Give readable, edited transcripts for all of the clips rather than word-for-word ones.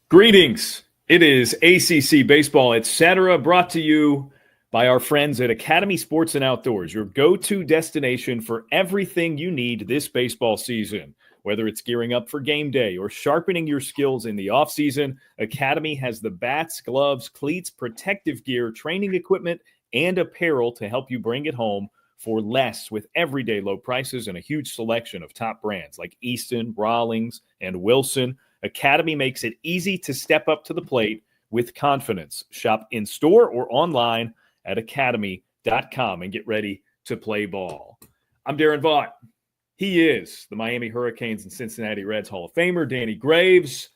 Greetings. It is ACC Baseball Etc. brought to you by our friends at Academy Sports and Outdoors, your go-to destination for everything you need this baseball season. Whether it's gearing up for game day or sharpening your skills in the offseason, Academy has the bats, gloves, cleats, protective gear, training equipment, and apparel to help you bring it home for less with everyday low prices and a huge selection of top brands like Easton, Rawlings, and Wilson. Academy makes it easy to step up to the plate with confidence. Shop in store or online at academy.com and get ready to play ball. I'm Daron Vaught. He is the Miami Hurricanes and Cincinnati Reds Hall of Famer, Danny Graves.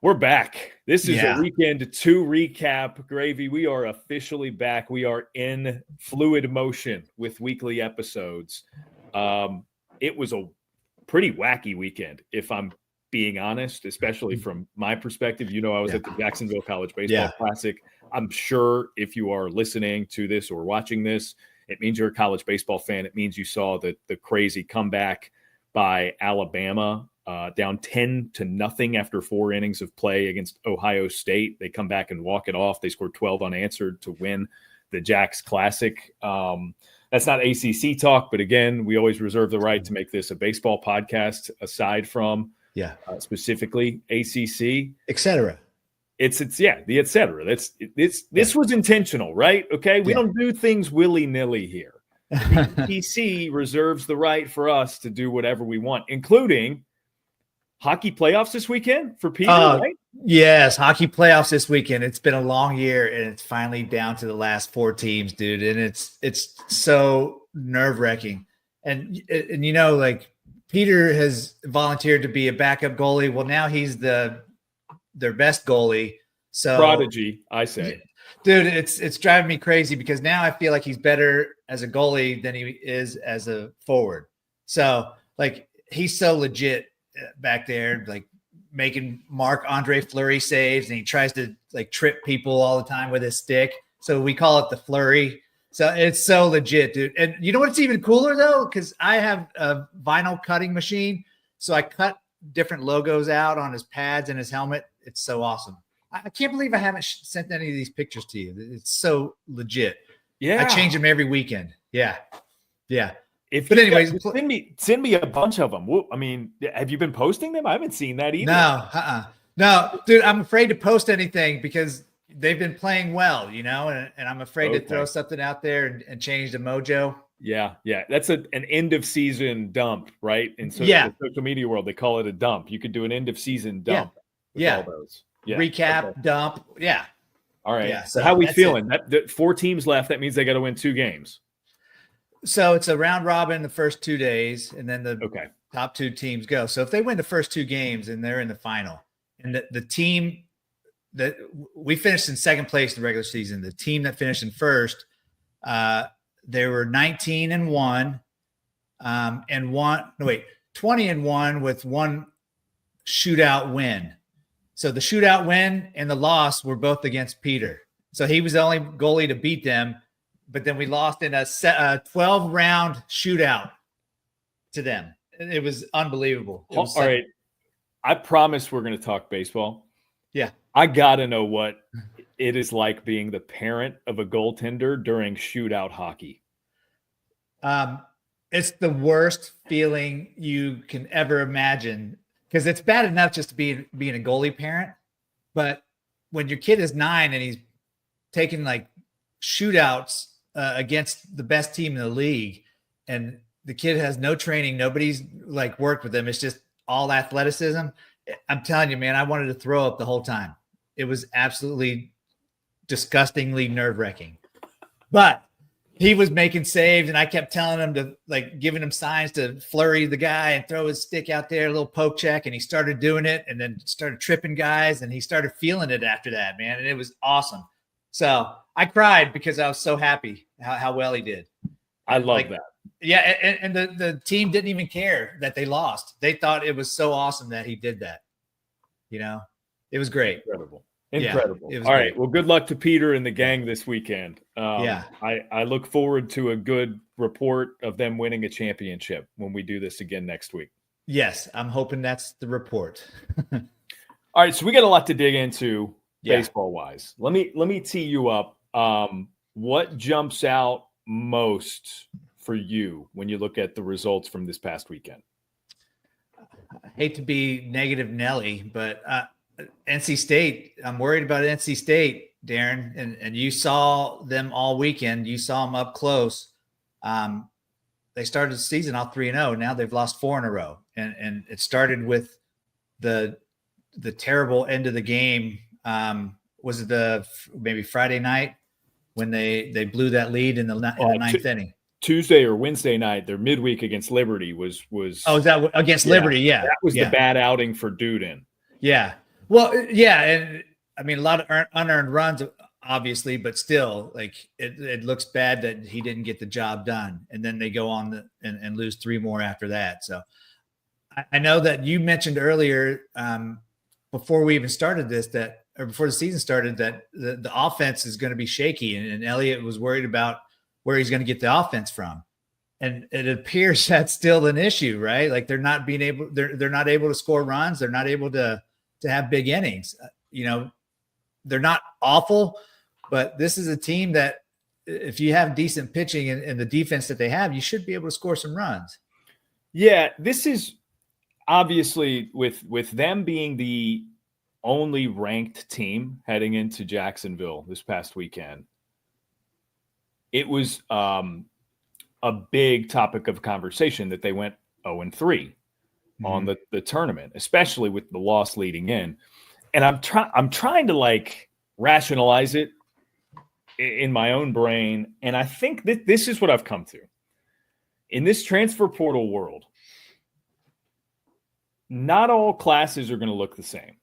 We're back. This is a weekend 2 recap. Gravy, we are officially back. We are in fluid motion with weekly episodes. It was a pretty wacky weekend, if I'm being honest, especially from my perspective. You know, I was at the Jacksonville College Baseball Classic. I'm sure if you are listening to this or watching this, it means you're a college baseball fan. It means you saw the crazy comeback by Alabama, down 10-0 after 4 innings of play against Ohio State. They come back and walk it off. They scored 12 unanswered to win the Jacks Classic. That's not ACC talk, but again, we always reserve the right to make this a baseball podcast aside from specifically ACC, etc. It's the etc. This was intentional, right? Okay, we don't do things willy-nilly here. The ACC reserves the right for us to do whatever we want, including hockey playoffs this weekend for Peter, right? Yes, hockey playoffs this weekend. It's been a long year, and it's finally down to the last 4 teams, dude. And it's so nerve-wracking. And you know, like, Peter has volunteered to be a backup goalie. Well, now he's their best goalie. So prodigy, I say. Dude, it's driving me crazy because now I feel like he's better as a goalie than he is as a forward. So, like, he's so legit back there, like making Marc-Andre Fleury saves, and he tries to like trip people all the time with his stick. So we call it the Flurry. So it's so legit, dude. And you know what's even cooler, though? Because I have a vinyl cutting machine. So I cut different logos out on his pads and his helmet. It's so awesome. I can't believe I haven't sent any of these pictures to you. It's so legit. Yeah. I change them every weekend. Yeah. But anyways, send me a bunch of them. I mean, have you been posting them? I haven't seen that either. No, dude, I'm afraid to post anything because they've been playing well, you know, and I'm afraid to throw something out there and change the mojo. Yeah. That's an end of season dump, right? In the social media world, they call it a dump. You could do an end of season dump. All those. Recap, dump. Yeah. All right. Yeah, so how are we feeling? That 4 teams left. That means they got to win 2 games. So it's a round robin the first 2 days, and then the top 2 teams go. So if they win the first 2 games, and they're in the final, and the team that we finished in second place in the regular season, the team that finished in first, they were 19-1, 20-1 with 1 shootout win. So the shootout win and the loss were both against Peter. So he was the only goalie to beat them, but then we lost in a 12-round shootout to them. It was unbelievable. All right. I promise we're going to talk baseball. Yeah. I got to know what it is like being the parent of a goaltender during shootout hockey. It's the worst feeling you can ever imagine, because it's bad enough just to being a goalie parent. But when your kid is 9 and he's taking like shootouts against the best team in the league, and the kid has no training, nobody's like worked with him, it's just all athleticism. I'm telling you, man, I wanted to throw up the whole time. It was absolutely disgustingly nerve-wracking. But he was making saves, and I kept telling him to, like, giving him signs to flurry the guy and throw his stick out there, a little poke check, and he started doing it and then started tripping guys, and he started feeling it after that, man, and it was awesome. So I cried because I was so happy how well he did. I love that. Yeah, and the team didn't even care that they lost. They thought it was so awesome that he did that. You know, it was great. Incredible. Yeah, All right. Well, good luck to Peter and the gang this weekend. I look forward to a good report of them winning a championship when we do this again next week. Yes, I'm hoping that's the report. All right, so we got a lot to dig into Yeah. baseball wise. Let me tee you up. What jumps out most for you when you look at the results from this past weekend? I hate to be negative Nelly, but NC State, I'm worried about NC State, Daron, and you saw them all weekend. You saw them up close. They started the season all 3-0. Now they've lost 4 in a row. And it started with the terrible end of the game. Was it maybe Friday night when they blew that lead in the ninth inning? Tuesday or Wednesday night, their midweek against Liberty was. Oh, is that against Liberty? Yeah, that was the bad outing for Duden. Yeah, well, yeah, and I mean a lot of unearned runs, obviously, but still, like it looks bad that he didn't get the job done, and then they go on and lose 3 more after that. So I know that you mentioned earlier before we even started this or before the season started that the offense is going to be shaky, and Elliott was worried about where he's going to get the offense from. And it appears that's still an issue, right? Like they're not able to score runs. They're not able to have big innings. They're not awful, but this is a team that if you have decent pitching and the defense that they have, you should be able to score some runs. Yeah, this is obviously with them being the only ranked team heading into Jacksonville this past weekend. It was a big topic of conversation that they went 0-3 on the tournament, especially with the loss leading in. And I'm trying to like rationalize it in my own brain. And I think that this is what I've come to. In this transfer portal world, not all classes are going to look the same.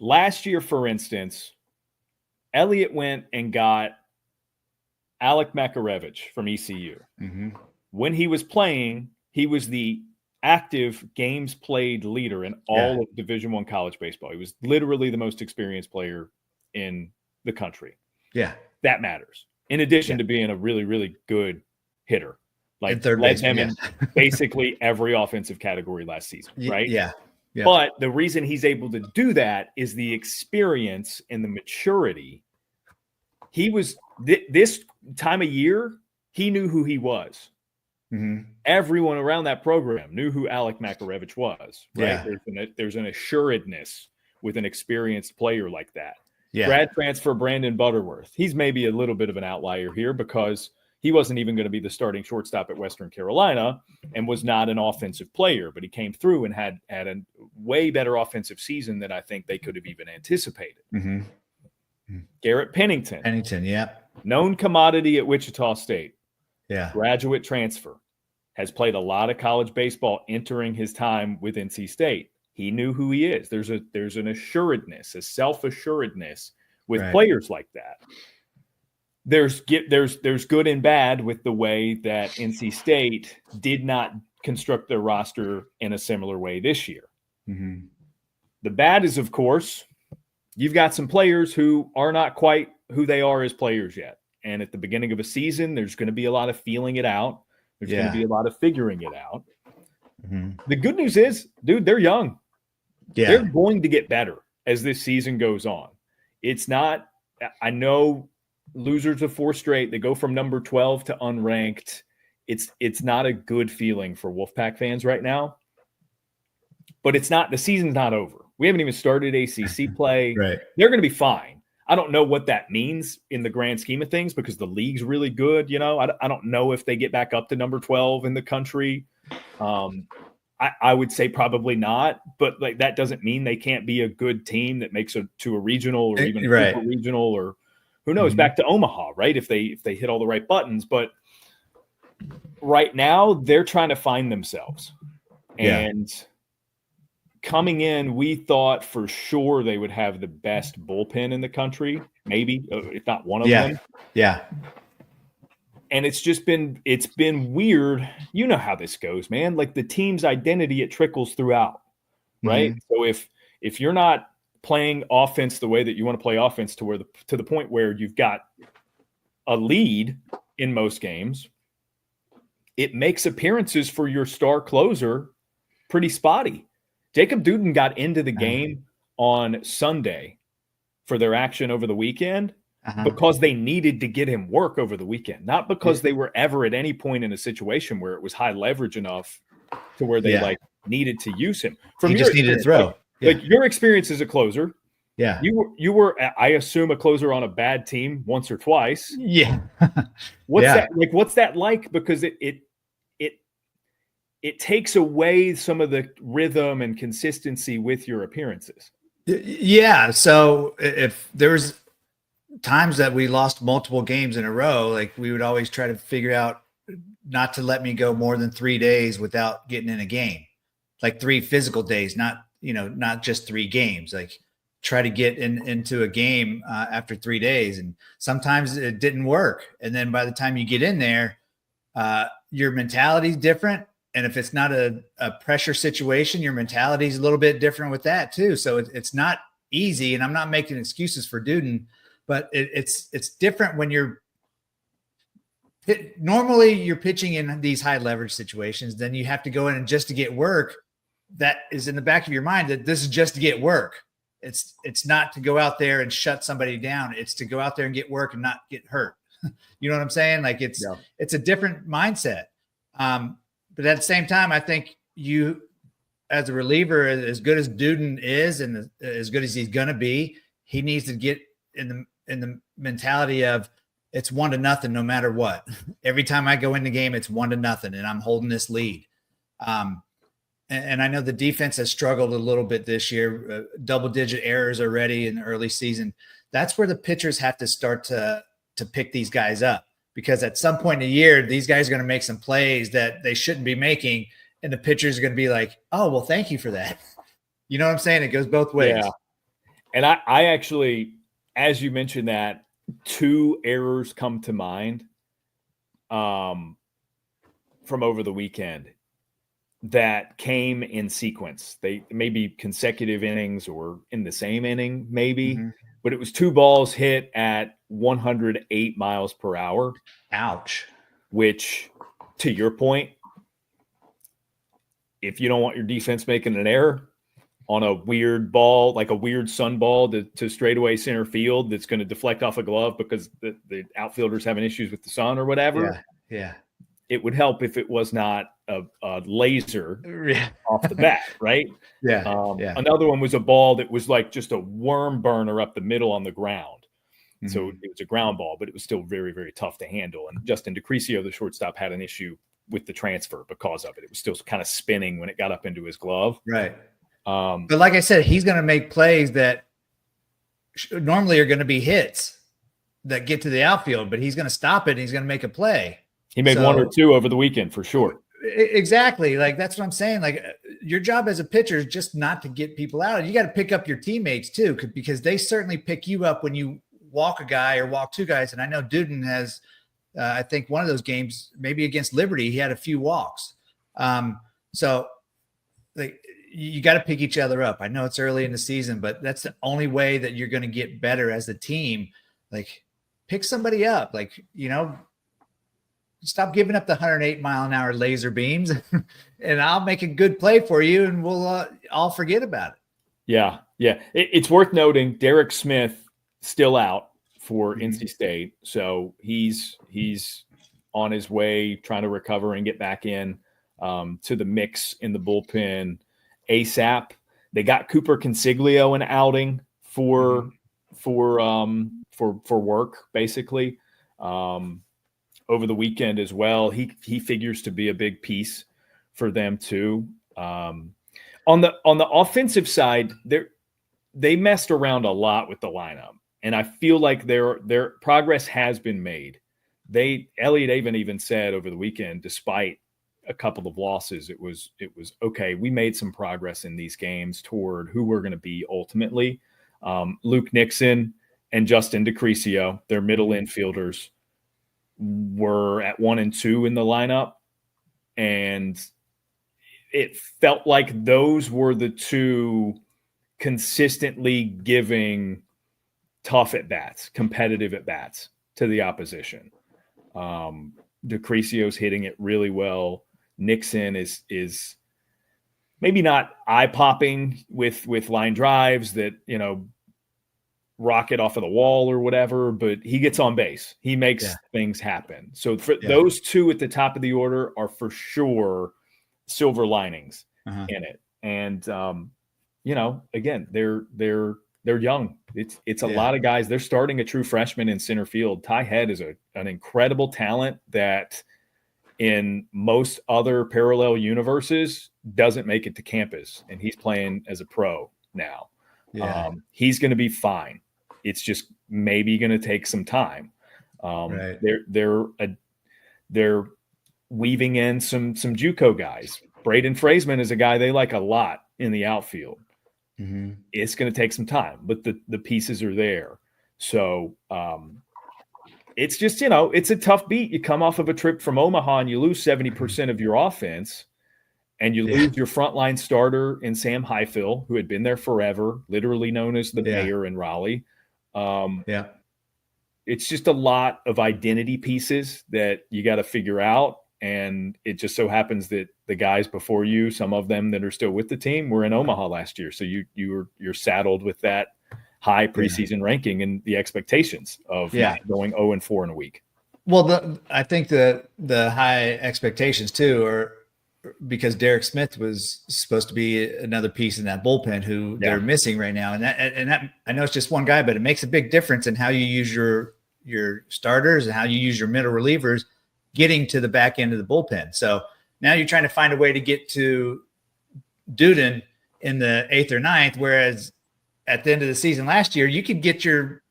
Last year, for instance, Elliott went and got Alec Makarevich from ECU. Mm-hmm. When he was playing, he was the active games played leader in all of Division I college baseball. He was literally the most experienced player in the country. Yeah. That matters. In addition to being a really, really good hitter. Like led them in basically every offensive category last season, right? Yeah. But the reason he's able to do that is the experience and the maturity. He was this time of year, he knew who he was. Mm-hmm. Everyone around that program knew who Alec Makarevich was, right? Yeah. There's an assuredness with an experienced player like that. Yeah. Grad transfer Brandon Butterworth. He's maybe a little bit of an outlier here because he wasn't even going to be the starting shortstop at Western Carolina and was not an offensive player, but he came through and had a way better offensive season than I think they could have even anticipated. Mm-hmm. Garrett Pennington. Known commodity at Wichita State. Yeah. Graduate transfer. Has played a lot of college baseball entering his time with NC State. He knew who he is. There's an assuredness, a self-assuredness with players like that. There's good and bad with the way that NC State did not construct their roster in a similar way this year. Mm-hmm. The bad is, of course, you've got some players who are not quite who they are as players yet. And at the beginning of a season, there's going to be a lot of feeling it out. There's going to be a lot of figuring it out. Mm-hmm. The good news is, dude, they're young. Yeah. They're going to get better as this season goes on. It's not – I know losers of 4 straight, they go from number 12 to unranked. It's not a good feeling for Wolfpack fans right now. But it's not – the season's not over. We haven't even started ACC play. Right. They're going to be fine. I don't know what that means in the grand scheme of things because the league's really good. You know, I don't know if they get back up to number 12 in the country. I would say probably not, but like that doesn't mean they can't be a good team that makes it to a regional or even a super regional or who knows, back to Omaha, right? If they hit all the right buttons. But right now they're trying to find themselves. And coming in, we thought for sure they would have the best bullpen in the country, maybe, if not one of them. Yeah. And it's been weird. You know how this goes, man. Like the team's identity, it trickles throughout, right? So if you're not playing offense the way that you want to play offense to the point where you've got a lead in most games, it makes appearances for your star closer pretty spotty. Jacob Duden got into the game on Sunday for their action over the weekend Uh-huh. because they needed to get him work over the weekend, not because they were ever at any point in a situation where it was high leverage enough to where they like needed to use him. From he your just needed to throw. like your experience as a closer. Yeah. You were, I assume, a closer on a bad team once or twice. Yeah. What's that like? What's that like? Because it takes away some of the rhythm and consistency with your appearances. Yeah. So if there was times that we lost multiple games in a row, like we would always try to figure out not to let me go more than 3 days without getting in a game, like 3 physical days, not just 3 games, like try to get into a game after 3 days. And sometimes it didn't work. And then by the time you get in there, your mentality is different. And if it's not a pressure situation, your mentality is a little bit different with that too. So it's not easy. And I'm not making excuses for Duden, but it's different when normally you're pitching in these high leverage situations. Then you have to go in and just to get work. That is in the back of your mind that this is just to get work. It's not to go out there and shut somebody down. It's to go out there and get work and not get hurt. You know what I'm saying? Like it's a different mindset. But at the same time, I think you, as a reliever, as good as Duden is and as good as he's going to be, he needs to get in the mentality of it's 1-0 no matter what. Every time I go in the game, it's 1-0 and I'm holding this lead. And I know the defense has struggled a little bit this year, double-digit errors already in the early season. That's where the pitchers have to start to pick these guys up, because at some point in the year, these guys are going to make some plays that they shouldn't be making, and the pitchers are going to be like, oh, well, thank you for that. You know what I'm saying? It goes both ways. Yeah. And I actually, as you mentioned that, 2 errors come to mind from over the weekend that came in sequence. They may be consecutive innings or in the same inning, maybe, but it was 2 balls hit at 108 miles per hour. Ouch. Which, to your point, if you don't want your defense making an error on a weird ball, like a weird sun ball to straightaway center field that's going to deflect off a glove because the outfielder's having issues with the sun or whatever. Yeah. It would help if it was not a laser off the bat, right? Another one was a ball that was like just a worm burner up the middle on the ground. So it was a ground ball, but it was still very, very tough to handle. And Justin DeCrisio, the shortstop, had an issue with the transfer because of it. It was still kind of spinning when it got up into his glove. Right. But like I said, he's going to make plays that normally are going to be hits that get to the outfield, but he's going to stop it and he's going to make a play. He made 1 or 2 over the weekend for sure. Exactly. Like, that's what I'm saying. Like, your job as a pitcher is just not to get people out. You got to pick up your teammates too, because they certainly pick you up when you walk a guy or walk 2 guys. And I know Duden has, I think one of those games, maybe against Liberty, he had a few walks. So like, you got to pick each other up. I know it's early in the season, but that's the only way that you're going to get better as a team. Like, pick somebody up, like, stop giving up the 108-mile-an-hour laser beams and I'll make a good play for you and we'll all forget about it. Yeah. It's worth noting Derek Smith still out for NC State. So he's on his way trying to recover and get back in to the mix in the bullpen ASAP. They got Cooper Consiglio an outing for work, basically. Over the weekend as well. He figures to be a big piece for them too. On the offensive side, they messed around a lot with the lineup, and I feel like their progress has been made. Elliot Avon even said over the weekend, despite a couple of losses, it was okay. We made some progress in these games toward who we're going to be ultimately. Luke Nixon and Justin DeCrisio, their middle infielders, were at 1 and 2 in the lineup, and it felt like those were the 2 consistently giving tough at-bats, competitive at-bats to the opposition. DeCrisio's hitting it really well. Nixon is maybe not eye popping with line drives that, rocket off of the wall or whatever, but he gets on base. He makes things happen. So for those two at the top of the order are for sure silver linings in it. And, again, they're young. It's a lot of guys. They're starting a true freshman in center field. Ty Head is an incredible talent that in most other parallel universes doesn't make it to campus, and he's playing as a pro now. He's going to be fine. It's just maybe going to take some time. They're weaving in some JUCO guys. Braden Fraseman is a guy they like a lot in the outfield. It's going to take some time, but the pieces are there. So it's just, it's a tough beat. You come off of a trip from Omaha and you lose 70% of your offense, and you lose your frontline starter in Sam Highfill, who had been there forever, literally known as the mayor in Raleigh. It's just a lot of identity pieces that you got to figure out. And it just so happens that the guys before you, some of them that are still with the team, were in Omaha last year. So you're saddled with that high preseason ranking and the expectations of not going 0-4 in a week. Well, I think the high expectations too are because Derek Smith was supposed to be another piece in that bullpen who they're missing right now. And that I know it's just one guy, but it makes a big difference in how you use your starters and how you use your middle relievers getting to the back end of the bullpen. So now you're trying to find a way to get to Duden in the 8th or 9th, whereas at the end of the season last year, you could get your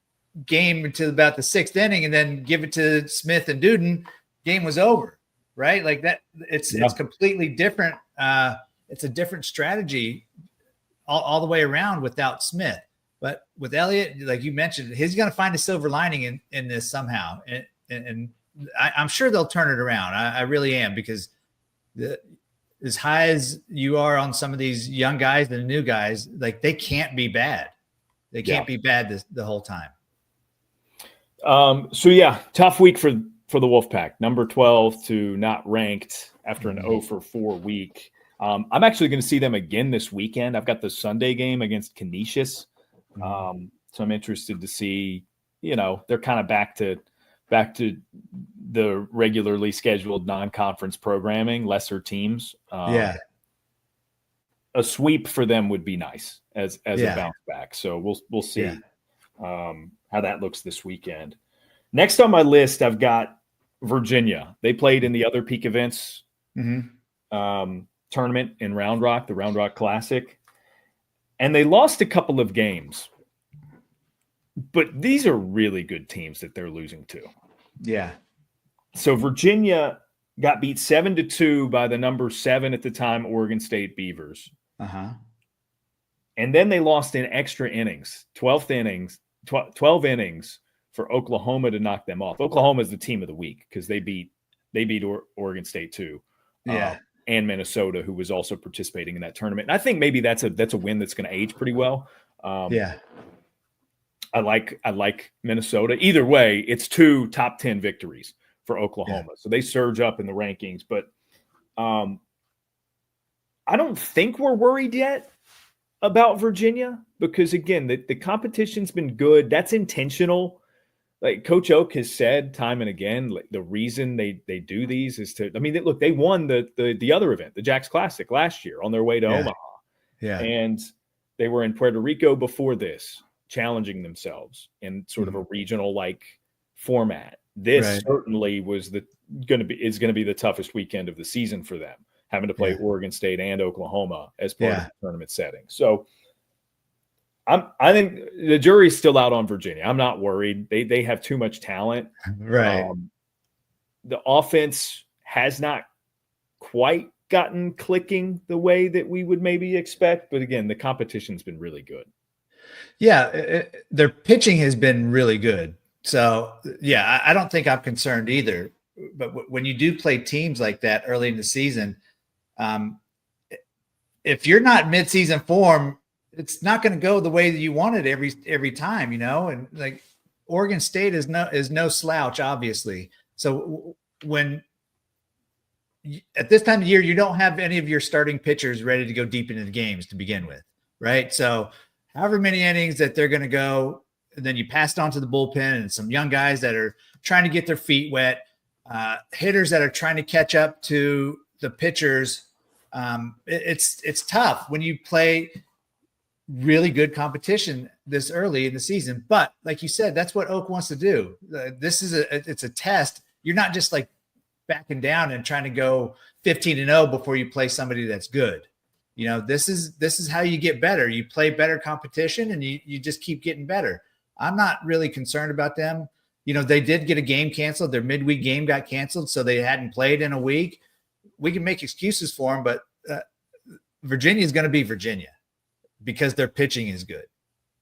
game into about the 6th inning and then give it to Smith and Duden. Game was over, right? Like that. It's completely different. It's a different strategy all the way around without Smith. But with Elliott, like you mentioned, he's going to find a silver lining in this somehow. And I'm sure they'll turn it around. I really am, because as high as you are on some of these young guys and the new guys, like they can't be bad. They can't be bad the whole time. Tough week for the Wolfpack. Number 12 to not ranked after an 0-4 week. I'm actually going to see them again this weekend. I've got the Sunday game against Canisius. So I'm interested to see, they're kind of back to the regularly scheduled non-conference programming, lesser teams. A sweep for them would be nice as a bounce back. So we'll see how that looks this weekend. Next on my list, I've got Virginia. They played in the other peak events tournament in Round Rock, the Round Rock Classic, and they lost a couple of games. But these are really good teams that they're losing to. Yeah. So Virginia got beat 7-2 by the number 7 at the time Oregon State Beavers. And then they lost in extra innings, 12 innings for Oklahoma to knock them off. Oklahoma is the team of the week because they beat Oregon State too. And Minnesota, who was also participating in that tournament. And I think maybe that's a win that's going to age pretty well. I like Minnesota. Either way, it's 2 top 10 victories for Oklahoma. So they surge up in the rankings. But I don't think we're worried yet about Virginia because, again, the competition's been good. That's intentional. Like Coach Oak has said time and again, like the reason they do these is to – look, they won the other event, the Jacks Classic last year on their way to Omaha. And they were in Puerto Rico before this, challenging themselves in sort of a regional like format. This certainly was going to be the toughest weekend of the season for them, having to play Oregon State and Oklahoma as part of the tournament setting. So I think the jury's still out on Virginia. I'm not worried. They have too much talent. The offense has not quite gotten clicking the way that we would maybe expect, but again, the competition's been really good. Their pitching has been really good. So, I don't think I'm concerned either. But when you do play teams like that early in the season, if you're not mid-season form, it's not going to go the way that you want it every time, And like Oregon State is no slouch, obviously. So when at this time of year, you don't have any of your starting pitchers ready to go deep into the games to begin with, right? So however many innings that they're going to go, and then you pass it on to the bullpen and some young guys that are trying to get their feet wet, hitters that are trying to catch up to the pitchers. It's tough when you play really good competition this early in the season. But like you said, that's what Oak wants to do. It's a test. You're not just like backing down and trying to go 15-0 before you play somebody that's good. You know, this is how you get better. You play better competition and you just keep getting better. I'm not really concerned about them. You know, they did get a game canceled. Their midweek game got canceled, so they hadn't played in a week. We can make excuses for them, but Virginia is going to be Virginia because their pitching is good.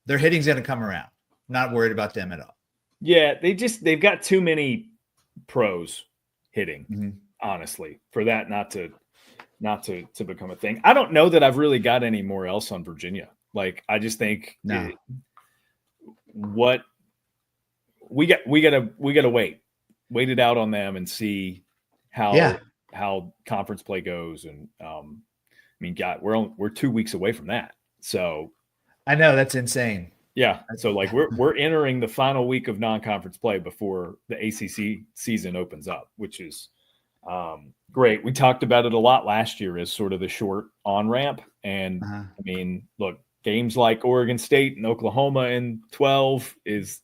Their hitting's going to come around. Not worried about them at all. Yeah, they've got too many pros hitting, honestly, for that not to become a thing. I don't know that I've really got any more else on Virginia. Like, I just think what we got to wait it out on them and see how conference play goes. And I mean, God, we're 2 weeks away from that. So I know that's insane. Yeah. So like we're entering the final week of non-conference play before the ACC season opens up, which is great. We talked about it a lot last year as sort of the short on-ramp. And I mean, look, games like Oregon State and Oklahoma in 12 is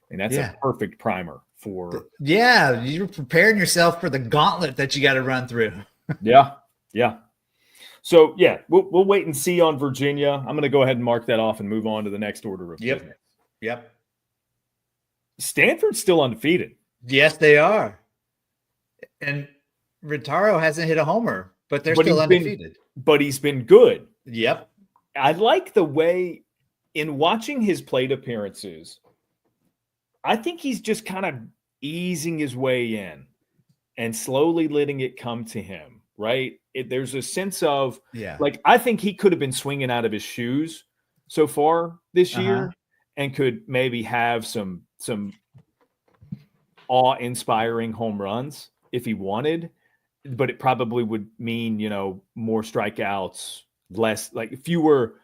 that's a perfect primer for. Yeah. You're preparing yourself for the gauntlet that you got to run through. Yeah. So, we'll wait and see on Virginia. I'm going to go ahead and mark that off and move on to the next order of business. Yep. Stanford's still undefeated. Yes, they are. And Rintaro hasn't hit a homer, but they're still undefeated. But he's been good. Yep. I like the way, in watching his plate appearances, I think he's just kind of easing his way in and slowly letting it come to him, right? There's a sense of, like, I think he could have been swinging out of his shoes so far this year and could maybe have some awe-inspiring home runs if he wanted, but it probably would mean, more strikeouts, less, like fewer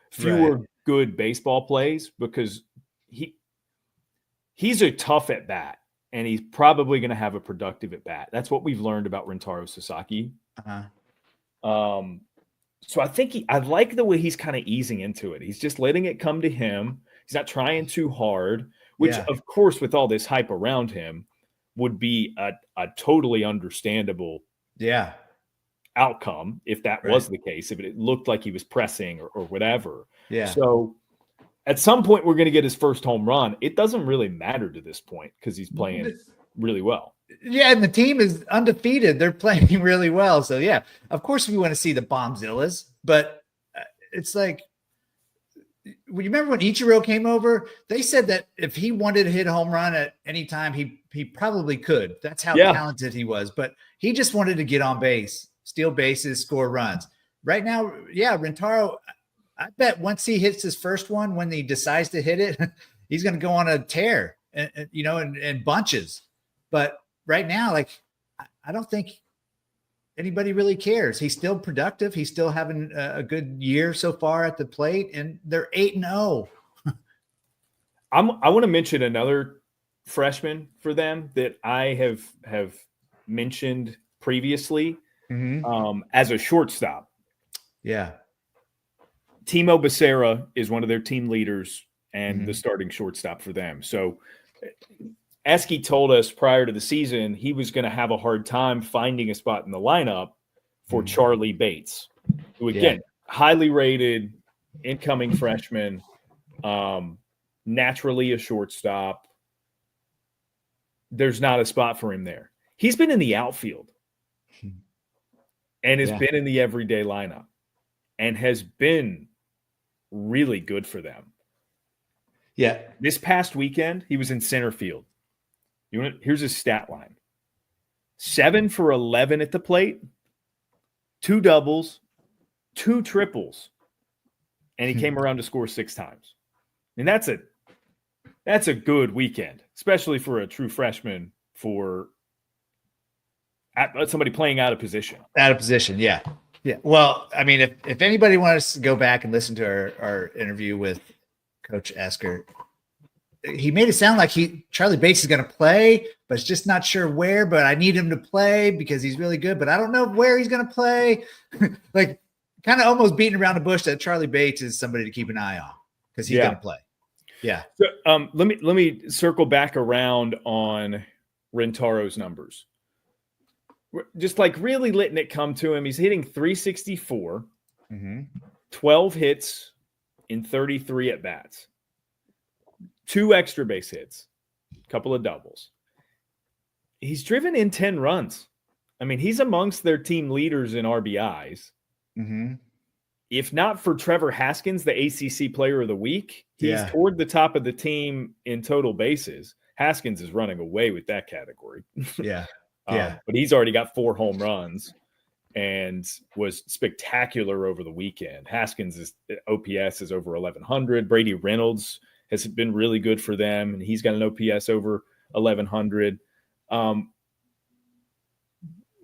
good baseball plays, because he's a tough at bat and he's probably going to have a productive at bat. That's what we've learned about Rintaro Sasaki. So I think I like the way he's kind of easing into it. He's just letting it come to him. He's not trying too hard, which of course, with all this hype around him, would be a totally understandable outcome if that was the case, if it looked like he was pressing or whatever. So at some point we're going to get his first home run. It doesn't really matter to this point because he's playing really well. Yeah, and the team is undefeated. They're playing really well. So, of course we want to see the Bombzillas, but it's like, you remember when Ichiro came over? They said that if he wanted to hit a home run at any time, he probably could. That's how talented he was. But he just wanted to get on base, steal bases, score runs. Right now, Rintaro, I bet once he hits his first one, when he decides to hit it, he's going to go on a tear, and bunches. But right now, like, I don't think anybody really cares. He's still productive. He's still having a good year so far at the plate, and they're 8-0. I want to mention another freshman for them that I have mentioned previously as a shortstop. Yeah. Timo Becerra is one of their team leaders and the starting shortstop for them. So Esky told us prior to the season he was going to have a hard time finding a spot in the lineup for Charlie Bates, who, again, highly rated incoming freshman, naturally a shortstop. There's not a spot for him there. He's been in the outfield and has been in the everyday lineup and has been really good for them. Yeah. This past weekend, he was in center field. Here's his stat line: 7 for 11 at the plate, 2 doubles, 2 triples, and he came around to score 6 times. And that's a good weekend, especially for a true freshman for somebody playing out of position. Out of position, yeah. Yeah. Well, I mean, if anybody wants to go back and listen to our interview with Coach Esker, he made it sound like Charlie Bates is going to play, but it's just not sure where. But I need him to play because he's really good, but I don't know where he's going to play. Like, kind of almost beating around the bush that Charlie Bates is somebody to keep an eye on because he's going to play. Yeah. So, let me circle back around on Rentaro's numbers. Just like really letting it come to him. He's hitting 364, 12 hits in 33 at bats, 2 extra base hits, a couple of doubles. He's driven in 10 runs. I mean, he's amongst their team leaders in RBIs. If not for Trevor Haskins, the ACC Player of the Week, he's toward the top of the team in total bases. Haskins is running away with that category. But he's already got 4 home runs and was spectacular over the weekend. Haskins' OPS is over 1,100. Brady Reynolds has been really good for them, and he's got an OPS over 1,100.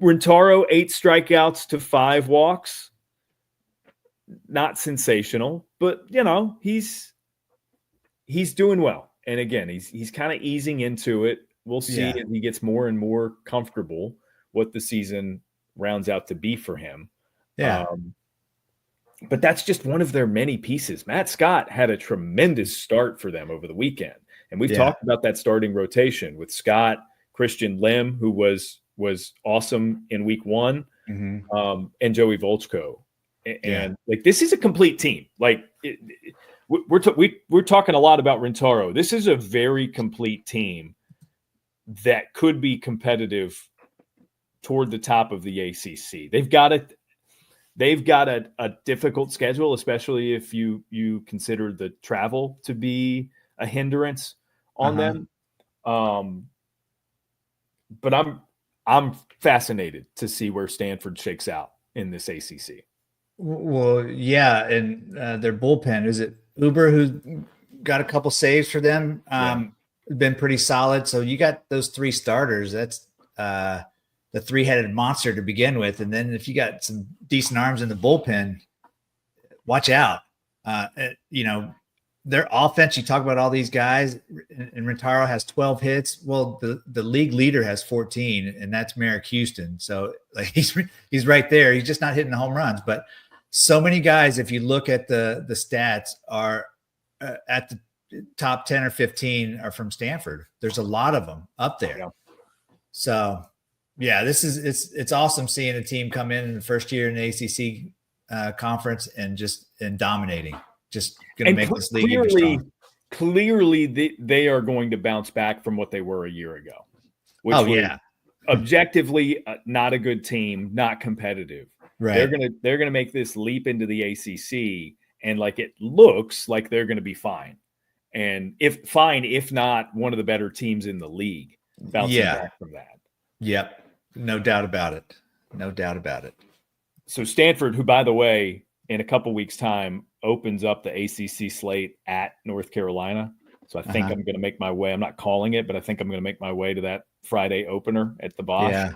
Rentaro, 8 strikeouts to 5 walks. Not sensational, but he's doing well. And again, he's kind of easing into it. We'll see as he gets more and more comfortable what the season rounds out to be for him. But that's just one of their many pieces. Matt Scott had a tremendous start for them over the weekend. And we've talked about that starting rotation with Scott, Christian Lim, who was awesome in week 1, and Joey Volchko. And like, this is a complete team. Like, we're talking a lot about Rentaro. This is a very complete team that could be competitive toward the top of the ACC. They've got a difficult schedule, especially if you consider the travel to be a hindrance on them. But I'm fascinated to see where Stanford shakes out in this ACC. Well, yeah, and their bullpen, is it Uber who's got a couple saves for them? Been pretty solid. So you got those 3 starters. That's the 3-headed monster to begin with. And then if you got some decent arms in the bullpen, watch out. Their offense, you talk about all these guys, and Rentaro has 12 hits. Well, the league leader has 14, and that's Merrick Houston. So like he's right there. He's just not hitting the home runs. But so many guys, if you look at the stats, are at the top 10 or 15 are from Stanford. There's a lot of them up there. So it's awesome seeing a team come in the first year in the ACC conference and dominating. Just going to make this league even stronger. Clearly, they are going to bounce back from what they were a year ago. Objectively, not a good team, not competitive. Right. They're gonna make this leap into the ACC, and like it looks like they're going to be fine. And if not one of the better teams in the league, bouncing back from that. Yep, no doubt about it. No doubt about it. So Stanford, who by the way, in a couple weeks' time, opens up the ACC slate at North Carolina. So I think I'm going to make my way. I'm not calling it, but I think I'm going to make my way to that Friday opener at the Bosch.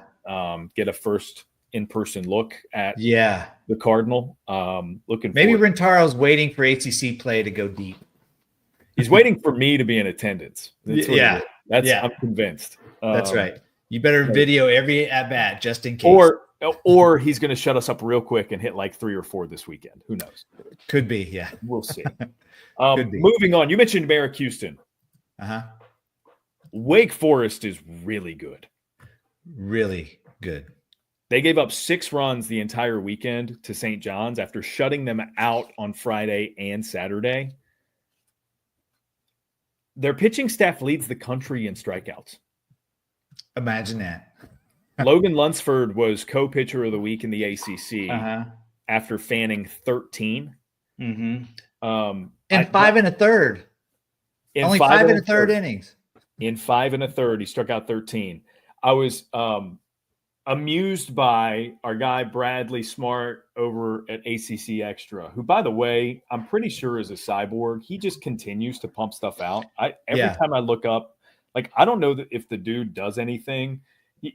Get a first in-person look at the Cardinal. Looking maybe Rentaro's waiting for ACC play to go deep. He's waiting for me to be in attendance. I'm convinced. That's right. You better video every at bat just in case. Or he's going to shut us up real quick and hit like 3 or 4 this weekend. Who knows? Could be, yeah. We'll see. Moving on. You mentioned Merrick Houston. Wake Forest is really good. Really good. They gave up 6 runs the entire weekend to St. John's after shutting them out on Friday and Saturday. Their pitching staff leads the country in strikeouts. Imagine that. Logan Lunsford was co-pitcher of the week in the ACC after fanning 13. In 5 1/3. Only 5 1/3 innings. In 5 1/3, he struck out 13. I was amused by our guy Bradley Smart over at ACC Extra, who, by the way, I'm pretty sure is a cyborg. He just continues to pump stuff out. Every time I look up, like, I don't know if the dude does anything.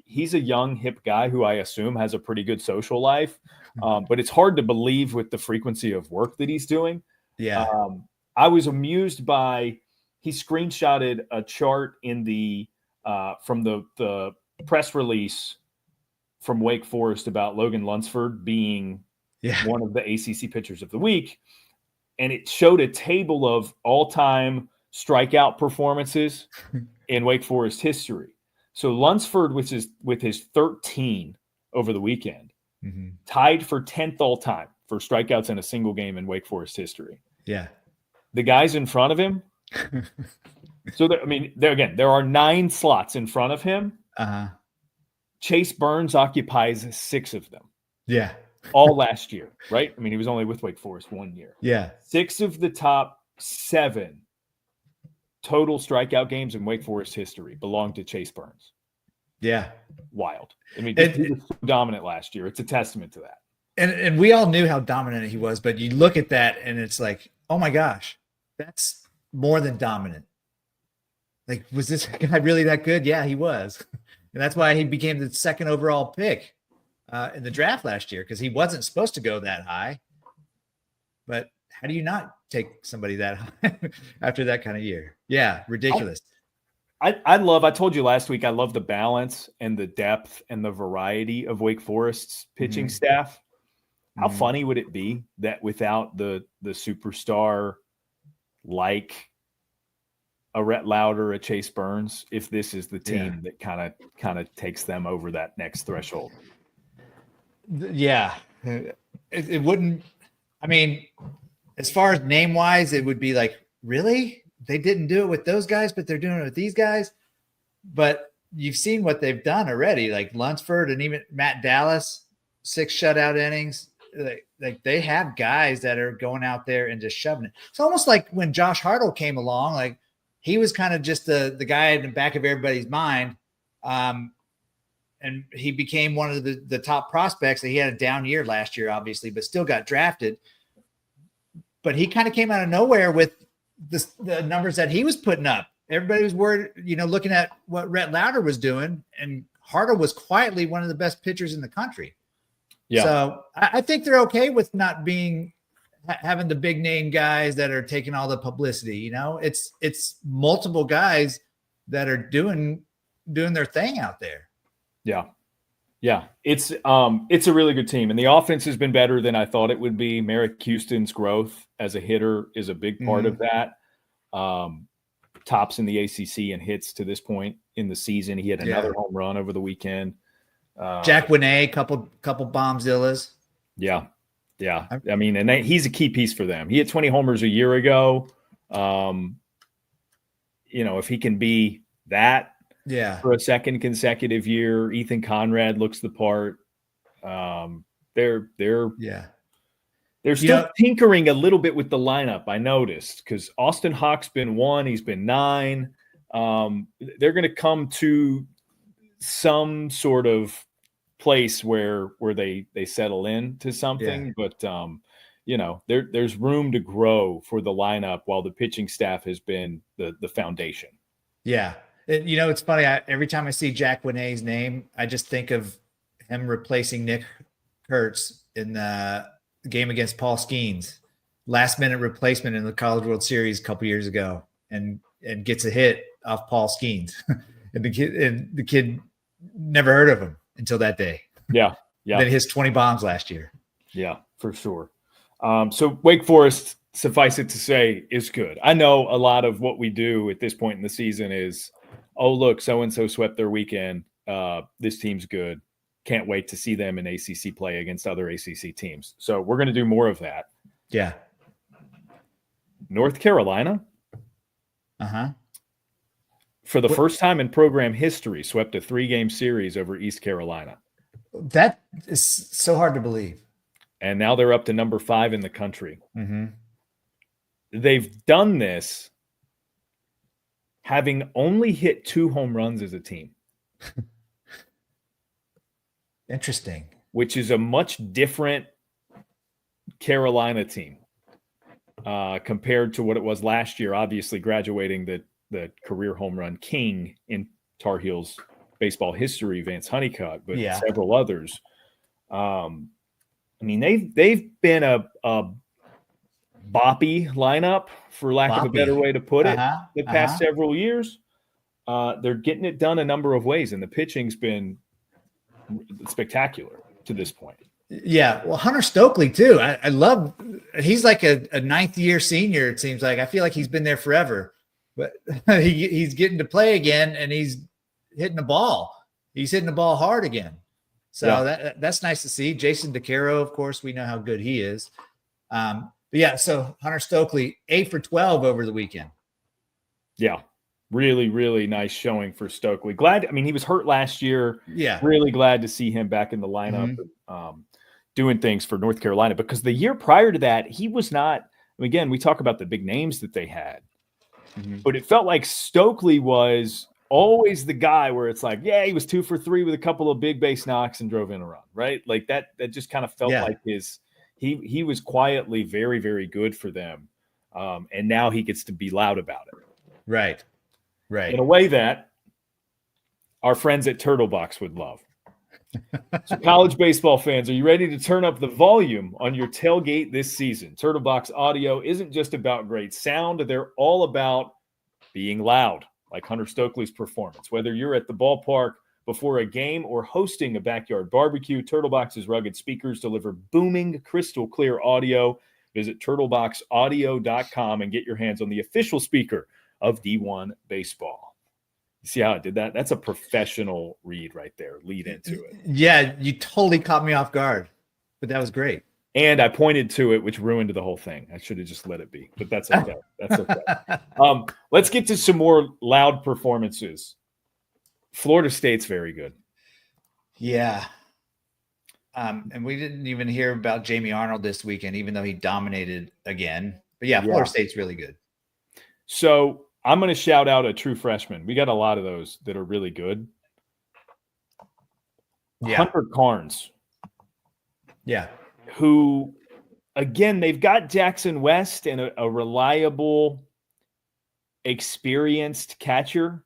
he's a young, hip guy who I assume has a pretty good social life. But it's hard to believe with the frequency of work that he's doing. Yeah. I was amused by he screenshotted a chart in the from the press release from Wake Forest about Logan Lunsford being one of the ACC pitchers of the week, and it showed a table of all-time strikeout performances in Wake Forest history. So Lunsford, which is with his 13 over the weekend, tied for 10th all-time for strikeouts in a single game in Wake Forest history. Yeah. The guys in front of him. So, there are 9 slots in front of him. Chase Burns occupies 6 of them. Yeah. All last year, right? I mean, he was only with Wake Forest 1 year. Yeah. 6 of the top 7 total strikeout games in Wake Forest history belong to Chase Burns. Yeah. Wild. I mean, he was so dominant last year. It's a testament to that. And we all knew how dominant he was, but you look at that and it's like, oh my gosh, that's more than dominant. Like, was this guy really that good? Yeah, he was. And that's why he became the 2nd overall pick in the draft last year, because he wasn't supposed to go that high. But how do you not take somebody that high after that kind of year? Yeah, ridiculous. I told you last week, I love the balance and the depth and the variety of Wake Forest's pitching staff. How funny would it be that without the superstar like a Rhett Lauder, a Chase Burns, if this is the team that kind of takes them over that next threshold? Yeah. It wouldn't, I mean, as far as name wise, it would be like, really? They didn't do it with those guys, but they're doing it with these guys. But you've seen what they've done already, like Lunsford and even Matt Dallas, 6 shutout innings. Like they have guys that are going out there and just shoving it. It's almost like when Josh Hartle came along, like he was kind of just the guy in the back of everybody's mind. And he became one of the top prospects. He had a down year last year, obviously, but still got drafted. But he kind of came out of nowhere with the numbers that he was putting up. Everybody was worried, looking at what Rhett Lauder was doing, and Hartle was quietly one of the best pitchers in the country. Yeah. So I think they're okay with not having the big name guys that are taking all the publicity. It's multiple guys that are doing their thing out there. Yeah. Yeah. It's a really good team, and the offense has been better than I thought it would be. Merrick Houston's growth as a hitter is a big part of that. Tops in the ACC and hits to this point in the season. He had another home run over the weekend. Jack Winay, couple bombzillas. Yeah. Yeah. I mean, and he's a key piece for them. He had 20 homers a year ago. If he can be that for a second consecutive year, Ethan Conrad looks the part. They're still tinkering a little bit with the lineup, I noticed, because Austin Hawk's been 1, he's been 9. They're going to come to some sort of place where they settle in to something, but there's room to grow for the lineup while the pitching staff has been the foundation. Yeah. It's funny. Every time I see Jack Winay's name, I just think of him replacing Nick Kurtz in the game against Paul Skeens, last minute replacement in the College World Series a couple years ago, and gets a hit off Paul Skeens. and the kid never heard of him until that day. Yeah. Yeah. Then his 20 bombs last year. Yeah, for sure. So Wake Forest, suffice it to say, is good. I know a lot of what we do at this point in the season is, oh, look, so-and-so swept their weekend. This team's good. Can't wait to see them in ACC play against other ACC teams. So we're going to do more of that. Yeah. North Carolina. For the first time in program history, swept a 3-game series over East Carolina. That is so hard to believe. And now they're up to number 5 in the country. They've done this having only hit 2 home runs as a team. Interesting. Which is a much different Carolina team compared to what it was last year, obviously graduating the career home run king in Tar Heels baseball history, Vance Honeycutt, but Yeah. several others. I mean, they've been a boppy lineup, for lack of a better way to put it, the past several years. They're getting it done a number of ways, and the pitching's been spectacular to this point. Yeah, well, Hunter Stokely too. I love. He's like a ninth year senior. It seems like I feel like he's been there forever, but he's getting to play again, and he's hitting the ball. He's hitting the ball hard again. So that's nice to see. Jason DeCaro, of course, we know how good he is. But yeah, so Hunter Stokely 8 for 12 over the weekend. Yeah. Really, really nice showing for Stokely. Glad. I mean, he was hurt last year. Yeah. Really glad to see him back in the lineup, doing things for North Carolina, because the year prior to that, he was not. Again, we talk about the big names that they had, but it felt like Stokely was always the guy where it's like, yeah, he was 2 for 3 with a couple of big base knocks and drove in a run, right? Like that just kind of felt like he was quietly very, very good for them. And now he gets to be loud about it. Right. In a way that our friends at Turtlebox would love. So college baseball fans, are you ready to turn up the volume on your tailgate this season? Turtlebox audio isn't just about great sound. They're all about being loud, like Hunter Stokely's performance. Whether you're at the ballpark before a game or hosting a backyard barbecue, Turtlebox's rugged speakers deliver booming, crystal clear audio. Visit turtleboxaudio.com and get your hands on the official speaker of D1 baseball. You see how I did that? That's a professional read right there. Lead into it. Yeah, you totally caught me off guard, but that was great. And I pointed to it, which ruined the whole thing. I should have just let it be, but that's okay. That's okay. Let's get to some more loud performances. Florida State's very good. Yeah. And we didn't even hear about Jamie Arnold this weekend, even though he dominated again. But yeah, Florida State's really good. So I'm going to shout out a true freshman. We got a lot of those that are really good. Yeah. Hunter Carnes. Yeah. Who, again, they've got Jackson West and a reliable, experienced catcher.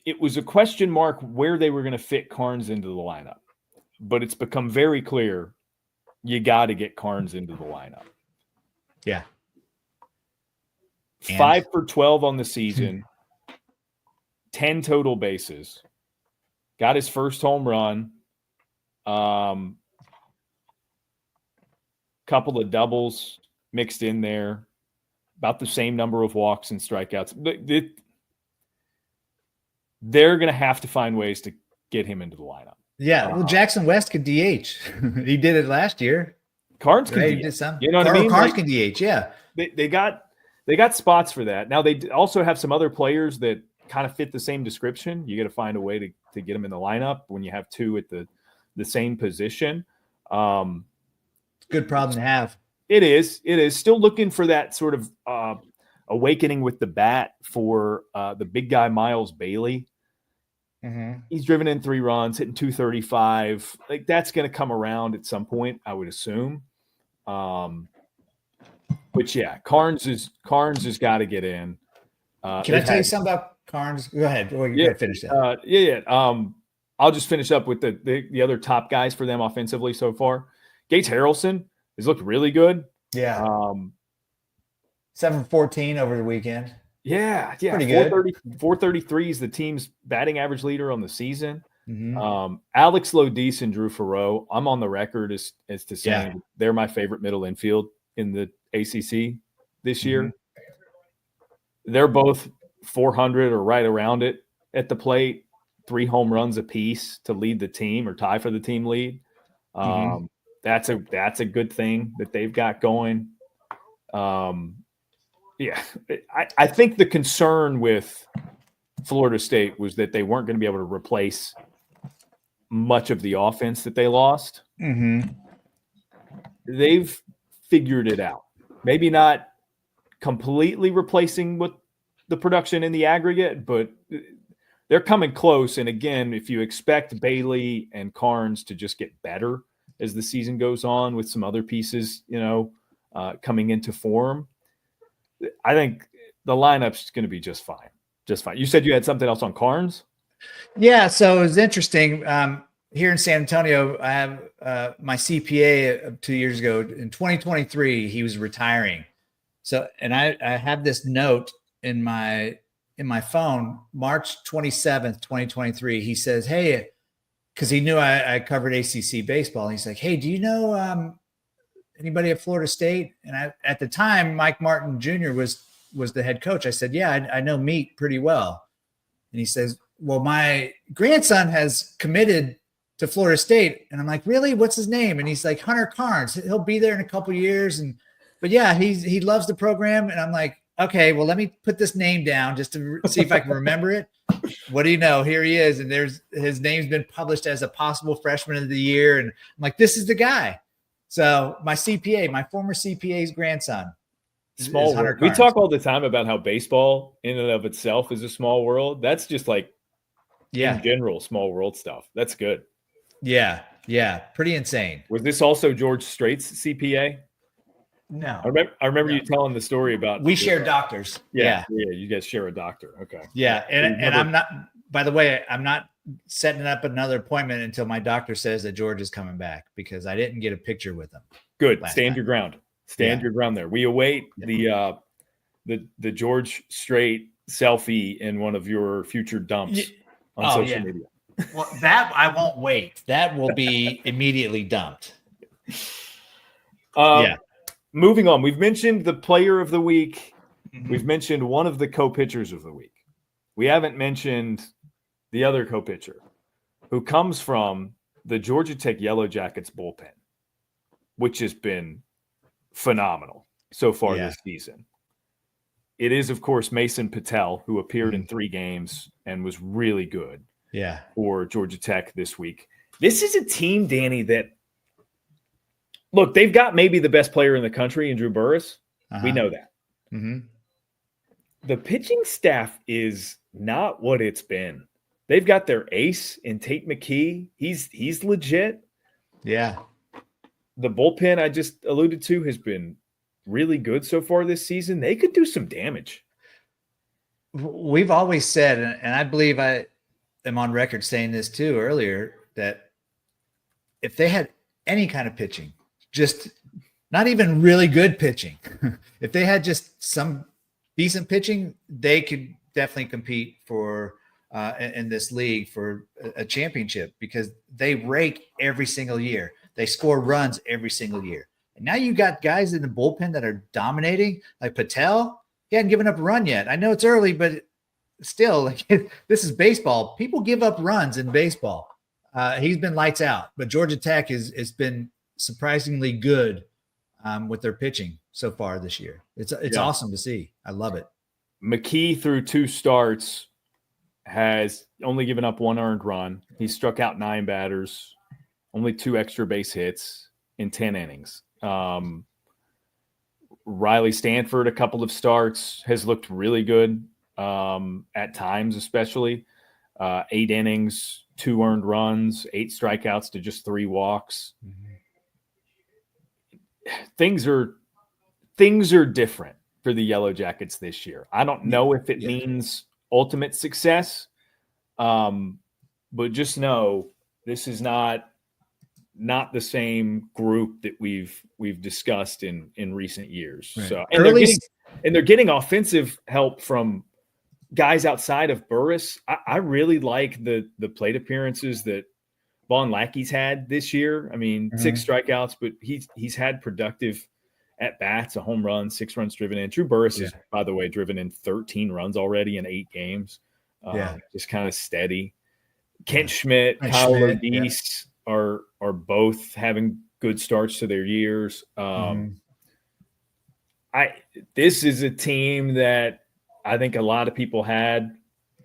It was a question mark where they were going to fit Carnes into the lineup. But it's become very clear you got to get Carnes into the lineup. Yeah. 5 for 12 on the season, 10 total bases, got his first home run, couple of doubles mixed in there, about the same number of walks and strikeouts. They're going to have to find ways to get him into the lineup. Yeah, well, Jackson West could DH. He did it last year. Carnes can DH. Did some. You know what I mean? Carnes can DH, yeah. They got spots for that. Now, they also have some other players that kind of fit the same description. You got to find a way to get them in the lineup when you have two at the same position. Good problem to have. It is. Still looking for that sort of awakening with the bat for the big guy, Miles Bailey. Mm-hmm. He's driven in 3 runs, hitting 235. Like, that's going to come around at some point, I would assume. But yeah, Carnes has got to get in. Can I tell you something about Carnes? Go ahead. Or you finish that. I'll just finish up with the other top guys for them offensively so far. Gates Harrelson has looked really good. Yeah. 7 for 14 over the weekend. Yeah. Pretty good. 433 is the team's batting average leader on the season. Mm-hmm. Alex Lodis and Drew Farreau, I'm on the record as to saying they're my favorite middle infield in the ACC this year. Mm-hmm. They're both 400 or right around it at the plate, 3 home runs apiece to lead the team or tie for the team lead. That's a good thing that they've got going. I think the concern with Florida State was that they weren't going to be able to replace much of the offense that they lost. Mm-hmm. They've figured it out. Maybe not completely replacing what the production in the aggregate, but they're coming close. And again, if you expect Bailey and Carnes to just get better as the season goes on with some other pieces, coming into form, I think the lineup's going to be just fine. Just fine. You said you had something else on Carnes? Yeah, so it was interesting. Here in San Antonio, I have my CPA of 2 years ago. In 2023, he was retiring. So, and I have this note in my phone, March 27th, 2023. He says, "Hey," because he knew I covered ACC baseball. He's like, "Hey, do you know anybody at Florida State?" And at the time, Mike Martin Jr. was the head coach. I said, "Yeah, I know Meat pretty well." And he says, "Well, my grandson has committed to Florida State." And I'm like, "Really? What's his name?" And he's like, "Hunter Carnes. He'll be there in a couple of years." But yeah, he loves the program. And I'm like, "Okay, well, let me put this name down just to see if I can remember it." What do you know? Here he is. And his name's been published as a possible freshman of the year. And I'm like, this is the guy. So my CPA, my former CPA's grandson. Small world. We talk all the time about how baseball in and of itself is a small world. That's just like, in general, small world stuff. That's good. Yeah. Yeah. Pretty insane. Was this also George Strait's CPA? No. I remember you telling the story about. We share doctors. Yeah. You guys share a doctor. Okay. Yeah. And I'm not, by the way, I'm not setting up another appointment until my doctor says that George is coming back, because I didn't get a picture with him. Good. Stand your ground. Stand your ground there. We await the George Strait selfie in one of your future dumps on social media. Well, that I won't wait. That will be immediately dumped. Moving on. We've mentioned the player of the week. Mm-hmm. We've mentioned one of the co-pitchers of the week. We haven't mentioned the other co-pitcher, who comes from the Georgia Tech Yellow Jackets bullpen, which has been phenomenal so far this season. It is, of course, Mason Patel, who appeared in 3 games and was really good for Georgia Tech this week. This is a team, Danny, that, look, they've got maybe the best player in the country in Drew Burris. We know that. Mm-hmm. The pitching staff is not what it's been. They've got their ace in Tate McKee. He's legit. Yeah. The bullpen I just alluded to has been really good so far this season. They could do some damage. We've always said, and I believe I am on record saying this too earlier, that if they had any kind of pitching, just not even really good pitching, if they had just some decent pitching, they could definitely compete for in this league for a championship, because they rake every single year. They score runs every single year. And now you got guys in the bullpen that are dominating, like Patel. He hadn't given up a run yet. I know it's early, but still, like, this is baseball. People give up runs in baseball. He's been lights out, but Georgia Tech has been surprisingly good with their pitching so far this year. It's awesome to see. I love it. McKee, through 2 starts, has only given up 1 earned run. He struck out 9 batters, only 2 extra base hits in 10 innings. Riley Stanford, a couple of starts, has looked really good at times, especially 8 innings, 2 earned runs, 8 strikeouts to just 3 walks. Mm-hmm. Things are different for the Yellow Jackets this year. I don't know if it means ultimate success, but just know this is not the same group that we've discussed in recent years. Right. So, and they're getting offensive help from guys outside of Burris. I really like the plate appearances that Vaughn Lackey's had this year. I mean, 6 strikeouts, but he's had productive at bats, a home run, 6 runs driven in. Drew Burris is, by the way, driven in 13 runs already in 8 games. Just kind of steady. Kent Schmidt, Kyle Odice are both having good starts to their years. This is a team that I think a lot of people had,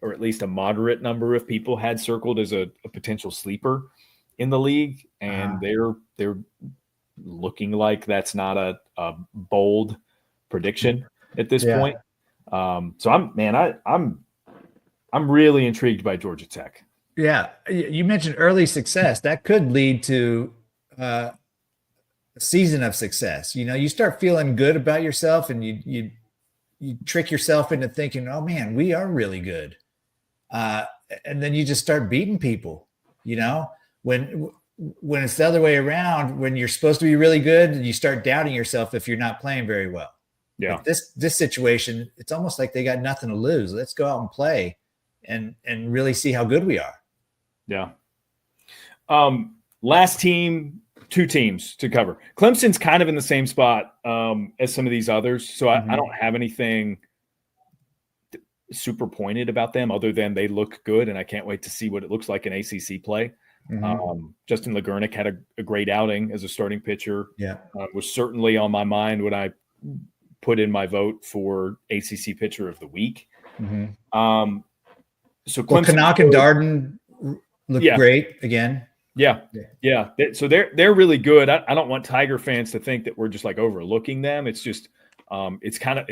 or at least a moderate number of people had circled as a potential sleeper in the league, and they're looking like that's not a bold prediction at this point. So I'm really intrigued by Georgia Tech. Yeah, you mentioned early success. That could lead to a season of success. You start feeling good about yourself, and you trick yourself into thinking, "Oh man, we are really good." and then you just start beating people, when it's the other way around, when you're supposed to be really good, you start doubting yourself if you're not playing very well. Yeah. But this situation, it's almost like they got nothing to lose. Let's go out and play and really see how good we are. Yeah. Last team, 2 teams to cover. Clemson's kind of in the same spot as some of these others. So I don't have anything super pointed about them other than they look good. And I can't wait to see what it looks like in ACC play. Justin Lagurnick had a great outing as a starting pitcher. Yeah. Was certainly on my mind when I put in my vote for ACC pitcher of the week. So Clemson, Canuck and Darden look great again. Yeah. So they're really good. I don't want Tiger fans to think that we're just like overlooking them. It's just it's kind of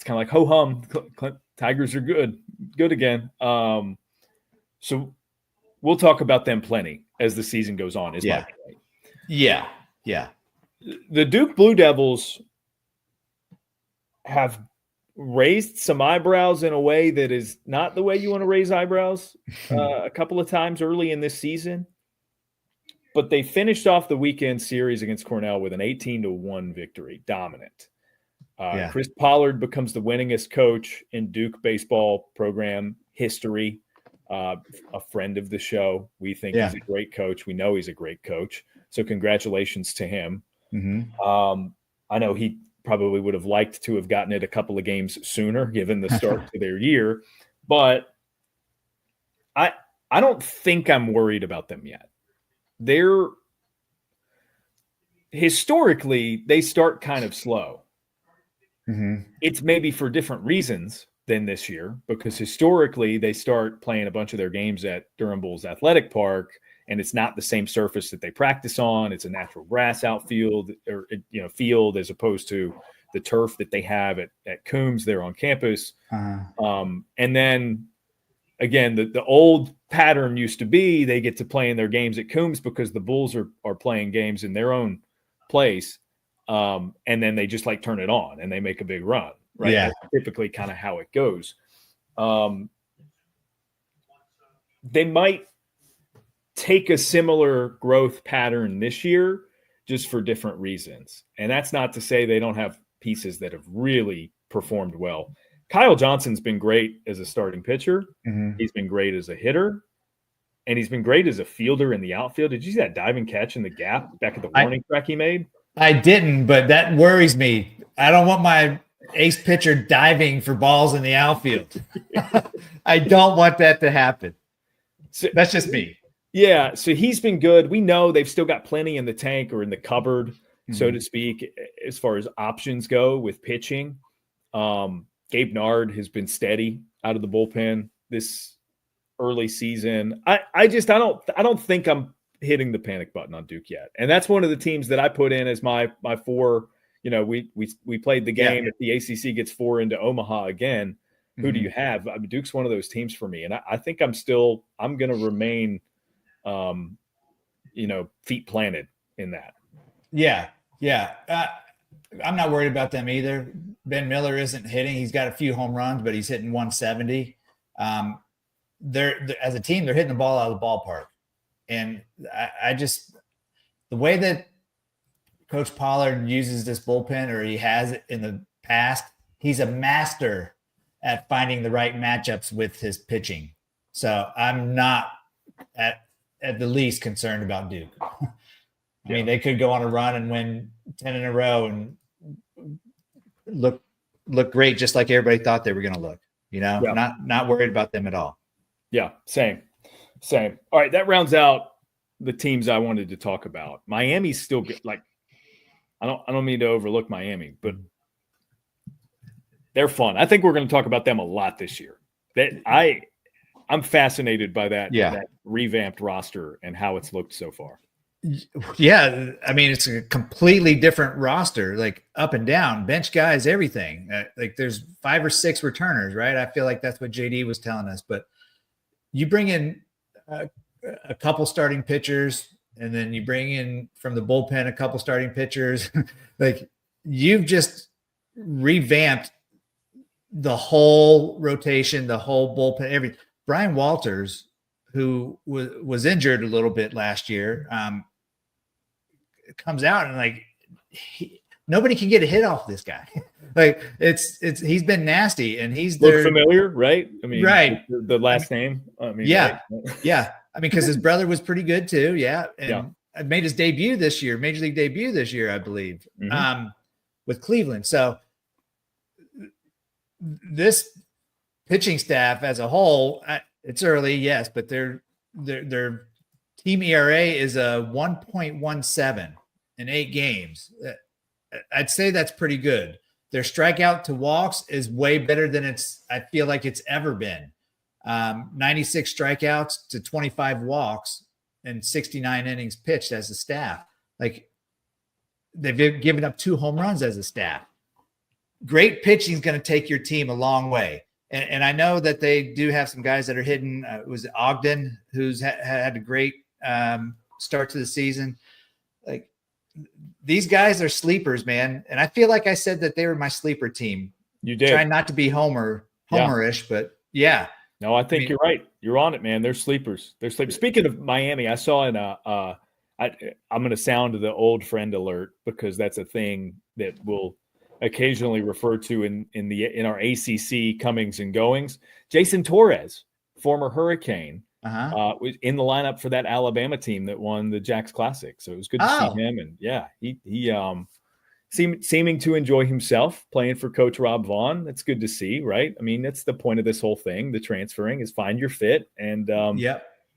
like ho hum. Tigers are good again. So we'll talk about them plenty as the season goes on. My point. Yeah. The Duke Blue Devils have raised some eyebrows in a way that is not the way you want to raise eyebrows a couple of times early in this season. But they finished off the weekend series against Cornell with an 18-1 victory, dominant. Chris Pollard becomes the winningest coach in Duke baseball program history. A friend of the show. We think he's a great coach. We know he's a great coach. So congratulations to him. I know he probably would have liked to have gotten it a couple of games sooner, given the start to their year. But I don't think I'm worried about them yet. Historically, they start kind of slow. It's maybe for different reasons than this year, because historically they start playing a bunch of their games at Durham Bulls Athletic Park, and it's not the same surface that they practice on. It's a natural grass outfield or field, as opposed to the turf that they have at Coombs there on campus. And then again, the old pattern used to be they get to play in their games at Coombs because the Bulls are playing games in their own place. And then they just like turn it on and they make a big run. Right. Yeah. That's typically kind of how it goes. They might take a similar growth pattern this year, just for different reasons. And that's not to say they don't have pieces that have really performed well. Kyle Johnson's been great as a starting pitcher. He's been great as a hitter. And he's been great as a fielder in the outfield. Did you see that diving catch in the gap back at the warning track he made? I didn't, but that worries me. I don't want my ace pitcher diving for balls in the outfield. I don't want that to happen. So, that's just me. Yeah, so he's been good. We know they've still got plenty in the tank or in the cupboard, so to speak, as far as options go with pitching. Gabe Nard has been steady out of the bullpen this early season. I don't think I'm hitting the panic button on Duke yet. And that's one of the teams that I put in as my 4. We played the game. If the ACC gets 4 into Omaha again, who do you have? I mean, Duke's one of those teams for me. And I think I'm going to remain, feet planted in that. Yeah. I'm not worried about them either. Ben Miller isn't hitting. He's got a few home runs, but he's hitting 170. They're as a team, they're hitting the ball out of the ballpark. And I just, the way that Coach Pollard uses this bullpen, or he has it in the past, he's a master at finding the right matchups with his pitching. So I'm not at the least concerned about Duke. I mean, they could go on a run and win 10 in a row and look great, just like everybody thought they were going to look. Not worried about them at all. Yeah, same. All right, that rounds out the teams I wanted to talk about. Miami's still I don't mean to overlook Miami, but they're fun. I think we're going to talk about them a lot this year. I'm fascinated by that revamped roster and how it's looked so far. Yeah, I mean, it's a completely different roster, like up and down, bench guys, everything. Like there's 5 or 6 returners, right? I feel like that's what JD was telling us. But you bring in a couple starting pitchers, and then you bring in from the bullpen a couple starting pitchers. Like you've just revamped the whole rotation, the whole bullpen, everything. Brian Walters, who was injured a little bit last year, comes out and like nobody can get a hit off this guy. Like he's been nasty, and he's look familiar, right? I mean, right. The last name. I mean, yeah, right? Yeah. I mean, because his brother was pretty good too. Yeah, and made his debut this year, major league debut this year, I believe, with Cleveland. So this pitching staff as a whole, it's early, yes, but their team ERA is a 1.17 in 8 games. I'd say that's pretty good. Their strikeout to walks is way better than I feel like it's ever been. 96 strikeouts to 25 walks and 69 innings pitched as a staff. Like, they've given up 2 home runs as a staff. Great pitching is going to take your team a long way. And I know that they do have some guys that are hitting. It was Ogden, who's had a great start to the season. Like, these guys are sleepers, man. And I feel like I said that they were my sleeper team. You did. Trying not to be homerish, but yeah. No, I think you're right. You're on it, man. They're sleepers. They're sleepers. Speaking of Miami, I saw I'm going to sound the old friend alert, because that's a thing that we'll occasionally refer to in our ACC comings and goings. Jason Torres, former Hurricane, was in the lineup for that Alabama team that won the Jacks Classic. So it was good to see him. And yeah, he seeming to enjoy himself playing for Coach Rob Vaughn. That's good to see, right? I mean, that's the point of this whole thing. The transferring is find your fit. And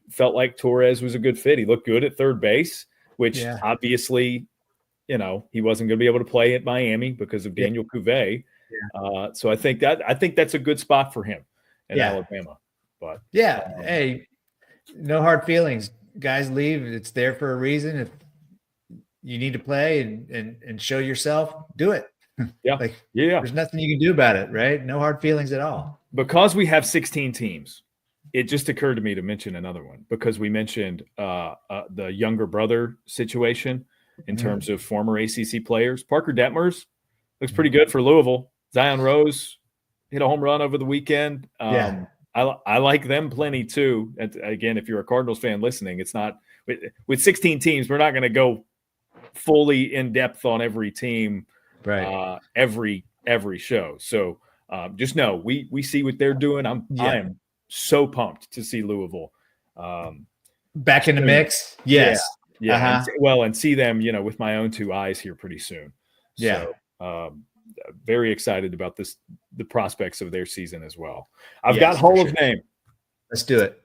felt like Torres was a good fit. He looked good at third base, which obviously, he wasn't going to be able to play at Miami because of Daniel Cuvée. So I think that's a good spot for him in Alabama. But hey, no hard feelings. Guys leave. It's there for a reason. If you need to play and show yourself, do it. There's nothing you can do about it, right? No hard feelings at all. Because we have 16 teams, it just occurred to me to mention another one, because we mentioned the younger brother situation in terms of former ACC players. Parker Detmers looks pretty good for Louisville. Zion Rose hit a home run over the weekend. I like them plenty too. And again, if you're a Cardinals fan listening, it's not with 16 teams, we're not going to go fully in depth on every team, right? Every show. So just know we see what they're doing. I am so pumped to see Louisville back in the mix. Yes. Yeah. And see them, with my own 2 eyes here pretty soon. So very excited about the prospects of their season as well. I've got Hall of Fame. Let's do it.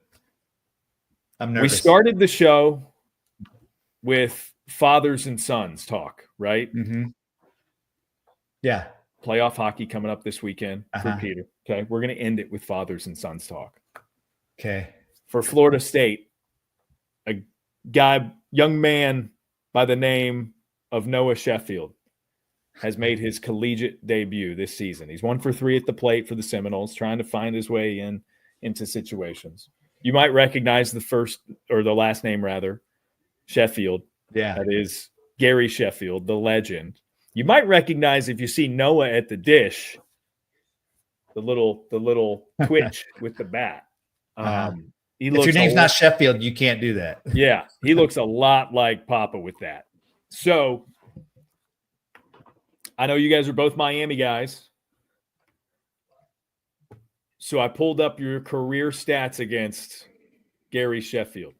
I'm nervous. We started the show with fathers and sons talk, right? Mm-hmm. Yeah. Playoff hockey coming up this weekend for Peter. Okay. We're going to end it with fathers and sons talk. Okay. For Florida State, a young man by the name of Noah Sheffield has made his collegiate debut this season. He's 1 for 3 at the plate for the Seminoles, trying to find his way into situations. You might recognize the last name rather, Sheffield. Yeah. That is Gary Sheffield, the legend. You might recognize, if you see Noah at the dish, the little twitch with the bat. If your name's not Sheffield, you can't do that. Yeah, he looks a lot like Papa with that. So I know you guys are both Miami guys. So I pulled up your career stats against Gary Sheffield,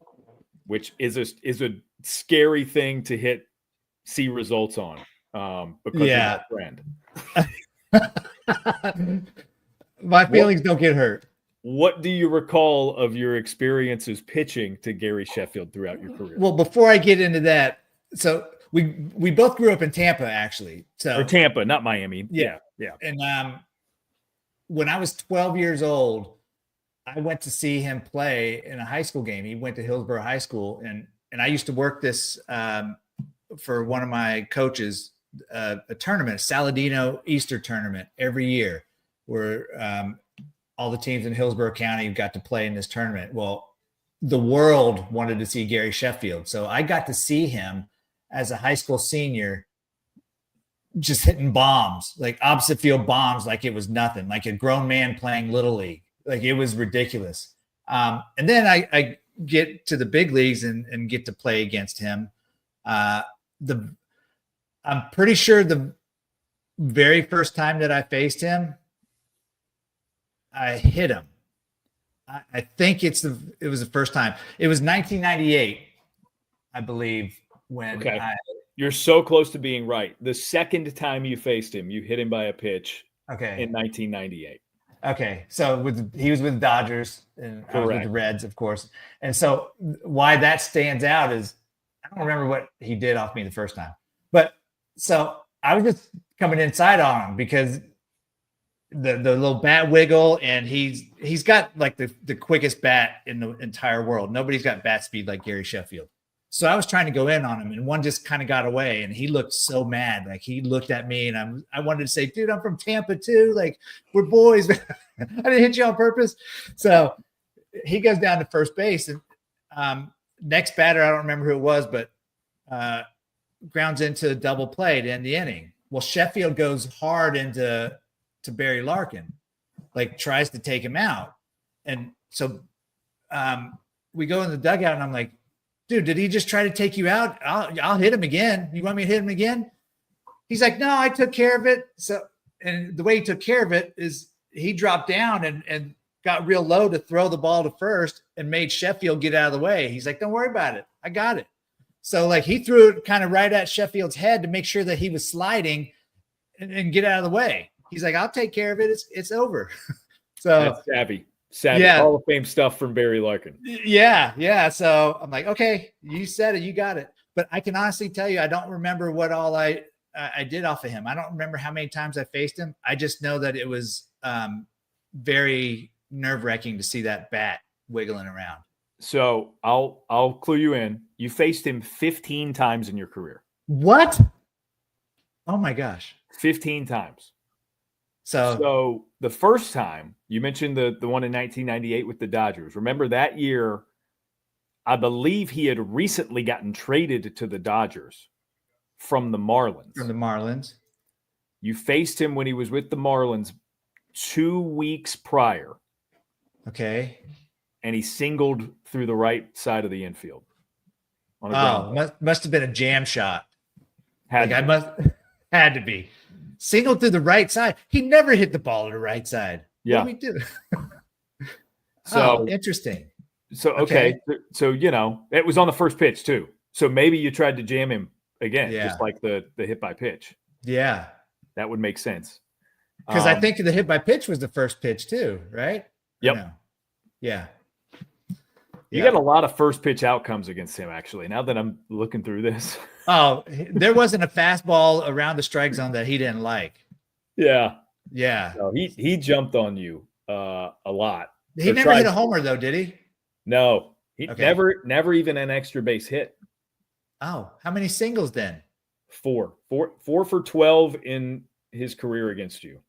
which is a scary thing to see results on, because of my friend. My feelings don't get hurt. What do you recall of your experiences pitching to Gary Sheffield throughout your career? Well, before I get into that, so we both grew up in Tampa, actually. Or Tampa, not Miami. Yeah. And when I was 12 years old, I went to see him play in a high school game. He went to Hillsborough High School, and I used to work this for one of my coaches, a tournament, a Saladino Easter tournament every year, where all the teams in Hillsborough County got to play in this tournament. Well, the world wanted to see Gary Sheffield. So I got to see him as a high school senior, just hitting bombs, like opposite field bombs, like it was nothing, like a grown man playing Little League. Like, it was ridiculous. And then I get to the big leagues and get to play against him. I'm pretty sure the very first time that I faced him, I hit him. I think it was the first time. It was 1998, I believe, when You're so close to being right. The second time you faced him, you hit him by a pitch in 1998. Okay. So he was with the Dodgers and I was with the Reds, of course. And so why that stands out is I don't remember what he did off me the first time. But so I was just coming inside on him because the little bat wiggle, and he's got like the quickest bat in the entire world. Nobody's got bat speed like Gary Sheffield. So I was trying to go in on him, and one just kind of got away, and he looked so mad. Like he looked at me, and I wanted to say, dude, I'm from Tampa too. Like we're boys. I didn't hit you on purpose. So he goes down to first base, and next batter, I don't remember who it was, but grounds into a double play to end the inning. Well, Sheffield goes hard into Barry Larkin, like tries to take him out. And so we go in the dugout, and I'm like, dude, did he just try to take you out? I'll hit him again. You want me to hit him again? He's like, no, I took care of it. So, and the way he took care of it is he dropped down and got real low to throw the ball to first and made Sheffield get out of the way. He's like, don't worry about it. I got it. So like he threw it kind of right at Sheffield's head to make sure that he was sliding and get out of the way. He's like, I'll take care of it. It's over. So that's savvy. Yeah. Hall of Fame stuff from Barry Larkin. Yeah. So I'm like, okay, you said it, you got it. But I can honestly tell you, I don't remember what all I did off of him. I don't remember how many times I faced him. I just know that it was very nerve-wracking to see that bat wiggling around. So I'll clue you in. You faced him 15 times in your career. What? Oh my gosh. 15 times. So the first time you mentioned the one in 1998 with the Dodgers. Remember that year, I believe he had recently gotten traded to the Dodgers from the Marlins. You faced him when he was with the Marlins 2 weeks prior. Okay. And he singled through the right side of the infield. Must have been a jam shot. Had to be. Singled through the right side. He never hit the ball to the right side. Yeah. What did we do? So interesting. So, okay. So, it was on the first pitch too. So maybe you tried to jam him again, just like the hit by pitch. Yeah. That would make sense. Because I think the hit by pitch was the first pitch too, right? Yep. No? Yeah. You got a lot of first pitch outcomes against him, actually, now that I'm looking through this. Oh, there wasn't a fastball around the strike zone that he didn't like. Yeah. So he jumped on you a lot. He never hit a homer, though, did he? No. He never even an extra base hit. Oh, how many singles then? 4 for 12 in his career against you.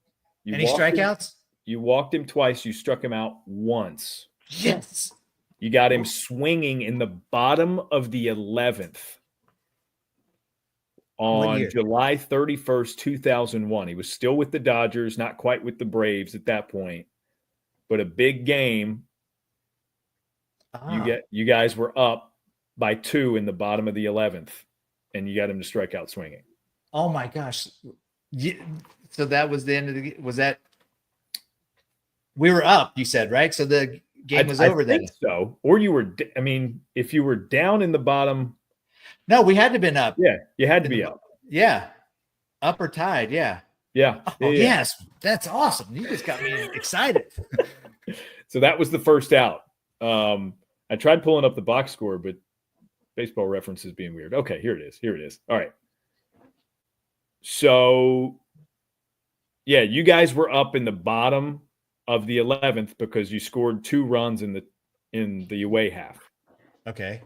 Any strikeouts? You walked him twice. You struck him out once. Yes. You got him swinging in the bottom of the 11th on July 31st, 2001. He was still with the Dodgers, not quite with the Braves at that point, but a big game. You guys were up by 2 in the bottom of the 11th, and you got him to strike out swinging. Oh my gosh. So that was the end of the – was that – we were up, you said, right? So the game was over then. I think so. Or you were – I mean, if you were down in the bottom – No, we had to have been up. Yeah, you had to be up. Yeah. Up or tied, yeah. Yeah. Oh, yes. That's awesome. You just got me excited. So that was the first out. I tried pulling up the box score, but Baseball Reference is being weird. Okay, here it is. All right. So, yeah, you guys were up in the bottom of the 11th because you scored 2 runs in the away half. Okay.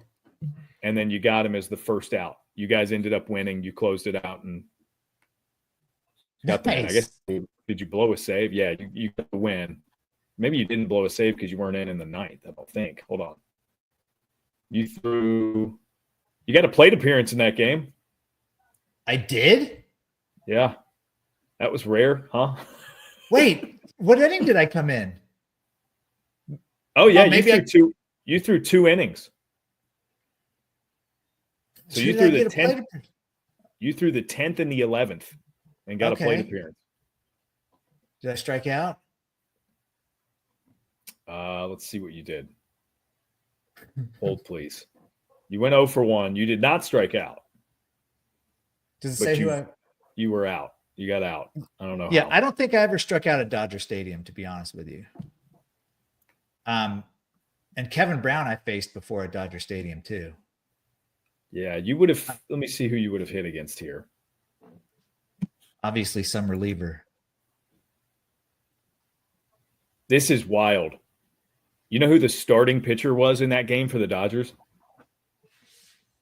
And then you got him as the first out. You guys ended up winning. You closed it out and got the win. I guess, did you blow a save? Yeah, you got the win. Maybe you didn't blow a save because you weren't in the 9th, I don't think. Hold on. You got a plate appearance in that game. I did? Yeah. That was rare, huh? Wait, what inning did I come in? Oh yeah, maybe you threw 2 innings. So you threw the 10th. You threw the 10th and the 11th and got a plate appearance. Did I strike out? Let's see what you did. Hold, please. You went 0 for 1. You did not strike out. Does it say you were out? You got out. I don't know. Yeah, I don't think I ever struck out at Dodger Stadium, to be honest with you. And Kevin Brown I faced before at Dodger Stadium too. Yeah, you would have. Let me see who you would have hit against here. Obviously, some reliever. This is wild. You know who the starting pitcher was in that game for the Dodgers?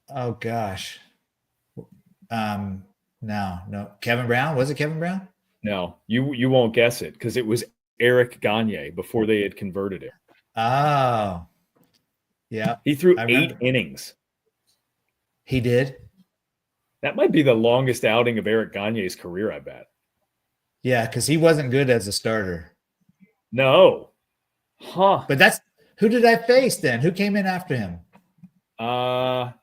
Oh gosh. No. Kevin Brown? Was it Kevin Brown? No, you won't guess it because it was Eric Gagne before they had converted him. Oh, yeah. He threw 8 innings. He did? That might be the longest outing of Eric Gagne's career, I bet. Yeah, because he wasn't good as a starter. No. Huh. But who did I face then? Who came in after him? Well,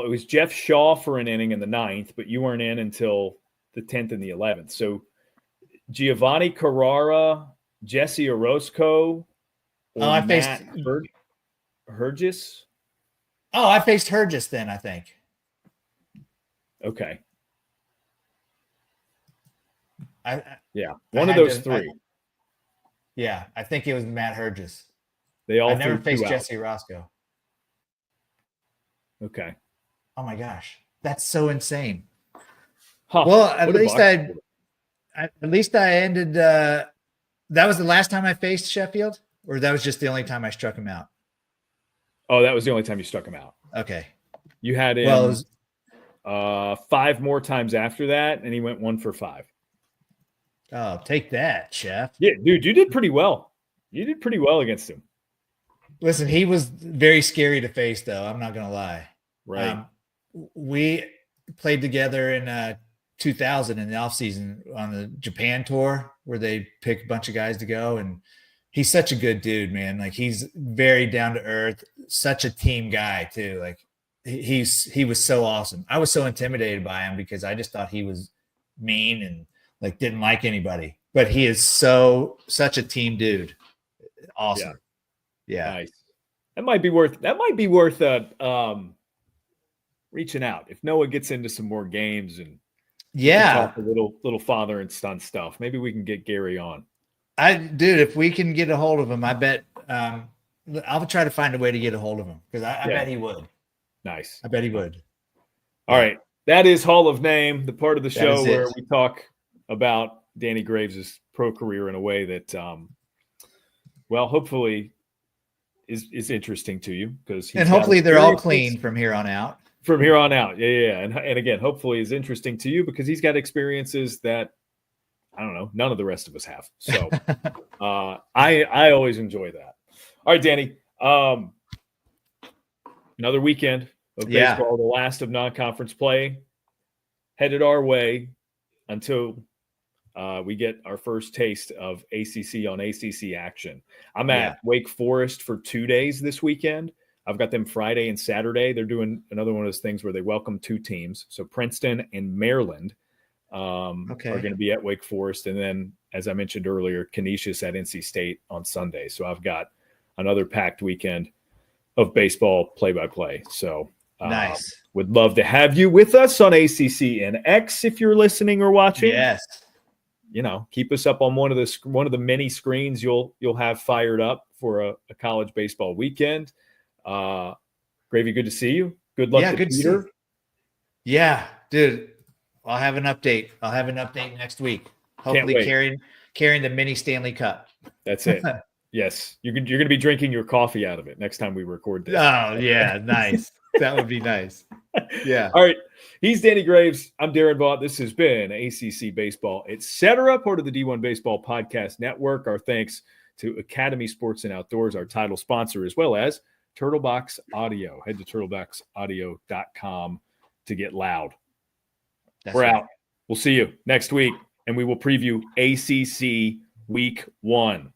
it was Jeff Shaw for an inning in the 9th, but you weren't in until the 10th and the 11th. So Giovanni Carrara, Jesse Orozco, I faced Hergis. Oh, I faced Hergis then, I think. Okay. One of those 3. I think it was Matt Hergis. They all I never faced out. Jesse Orozco. Okay. Oh my gosh, that's so insane. Huh. Well, at least I ended. That was the last time I faced Sheffield, or that was just the only time I struck him out. Oh, that was the only time you struck him out. Okay. You had him 5 more times after that, and he went 1 for 5. Oh, take that, Chef. Yeah, dude, you did pretty well. You did pretty well against him. Listen, he was very scary to face, though. I'm not going to lie. Right. We played together in 2000 in the offseason on the Japan tour where they pick a bunch of guys to go. And he's such a good dude, man. Like, he's very down to earth, such a team guy too. Like, he was so awesome. I was so intimidated by him because I just thought he was mean and like didn't like anybody, but he is such a team dude. Awesome. Yeah. Nice. That might be worth reaching out. If Noah gets into some more games and talk a little father and son stuff, maybe we can get Gary on. Dude, if we can get a hold of him, I bet I'll try to find a way to get a hold of him because I bet he would. Nice. I bet he would. All right. That is Hall of Name, the part of the show where we talk about Danny Graves' pro career in a way that, hopefully is interesting to you because hopefully they're all clean from here on out. From here on out, yeah. And again, hopefully is interesting to you because he's got experiences that I don't know none of the rest of us have. So I always enjoy that. All right, Danny. Another weekend of baseball, the last of non-conference play, headed our way until we get our first taste of ACC on ACC action. I'm at Wake Forest for 2 days this weekend. I've got them Friday and Saturday. They're doing another one of those things where they welcome 2 teams. So Princeton and Maryland are going to be at Wake Forest. And then, as I mentioned earlier, Canisius at NC State on Sunday. So I've got another packed weekend of baseball play-by-play. So nice. Would love to have you with us on ACC and X if you're listening or watching. Yes. Keep us up on one of the many screens you'll have fired up for a college baseball weekend. Gravy, good to see you. Good luck to Peter. Yeah, dude. I'll have an update. Next week. Hopefully carrying the mini Stanley Cup. That's it. Yes. You're going to be drinking your coffee out of it next time we record this. Oh, yeah. Nice. That would be nice. Yeah. All right. He's Danny Graves. I'm Daron Vaught. This has been ACC Baseball Etc., part of the D1 Baseball Podcast Network. Our thanks to Academy Sports and Outdoors, our title sponsor, as well as Turtlebox Audio. Head to turtleboxaudio.com to get loud. We're out. We'll see you next week, and we will preview ACC Week 1.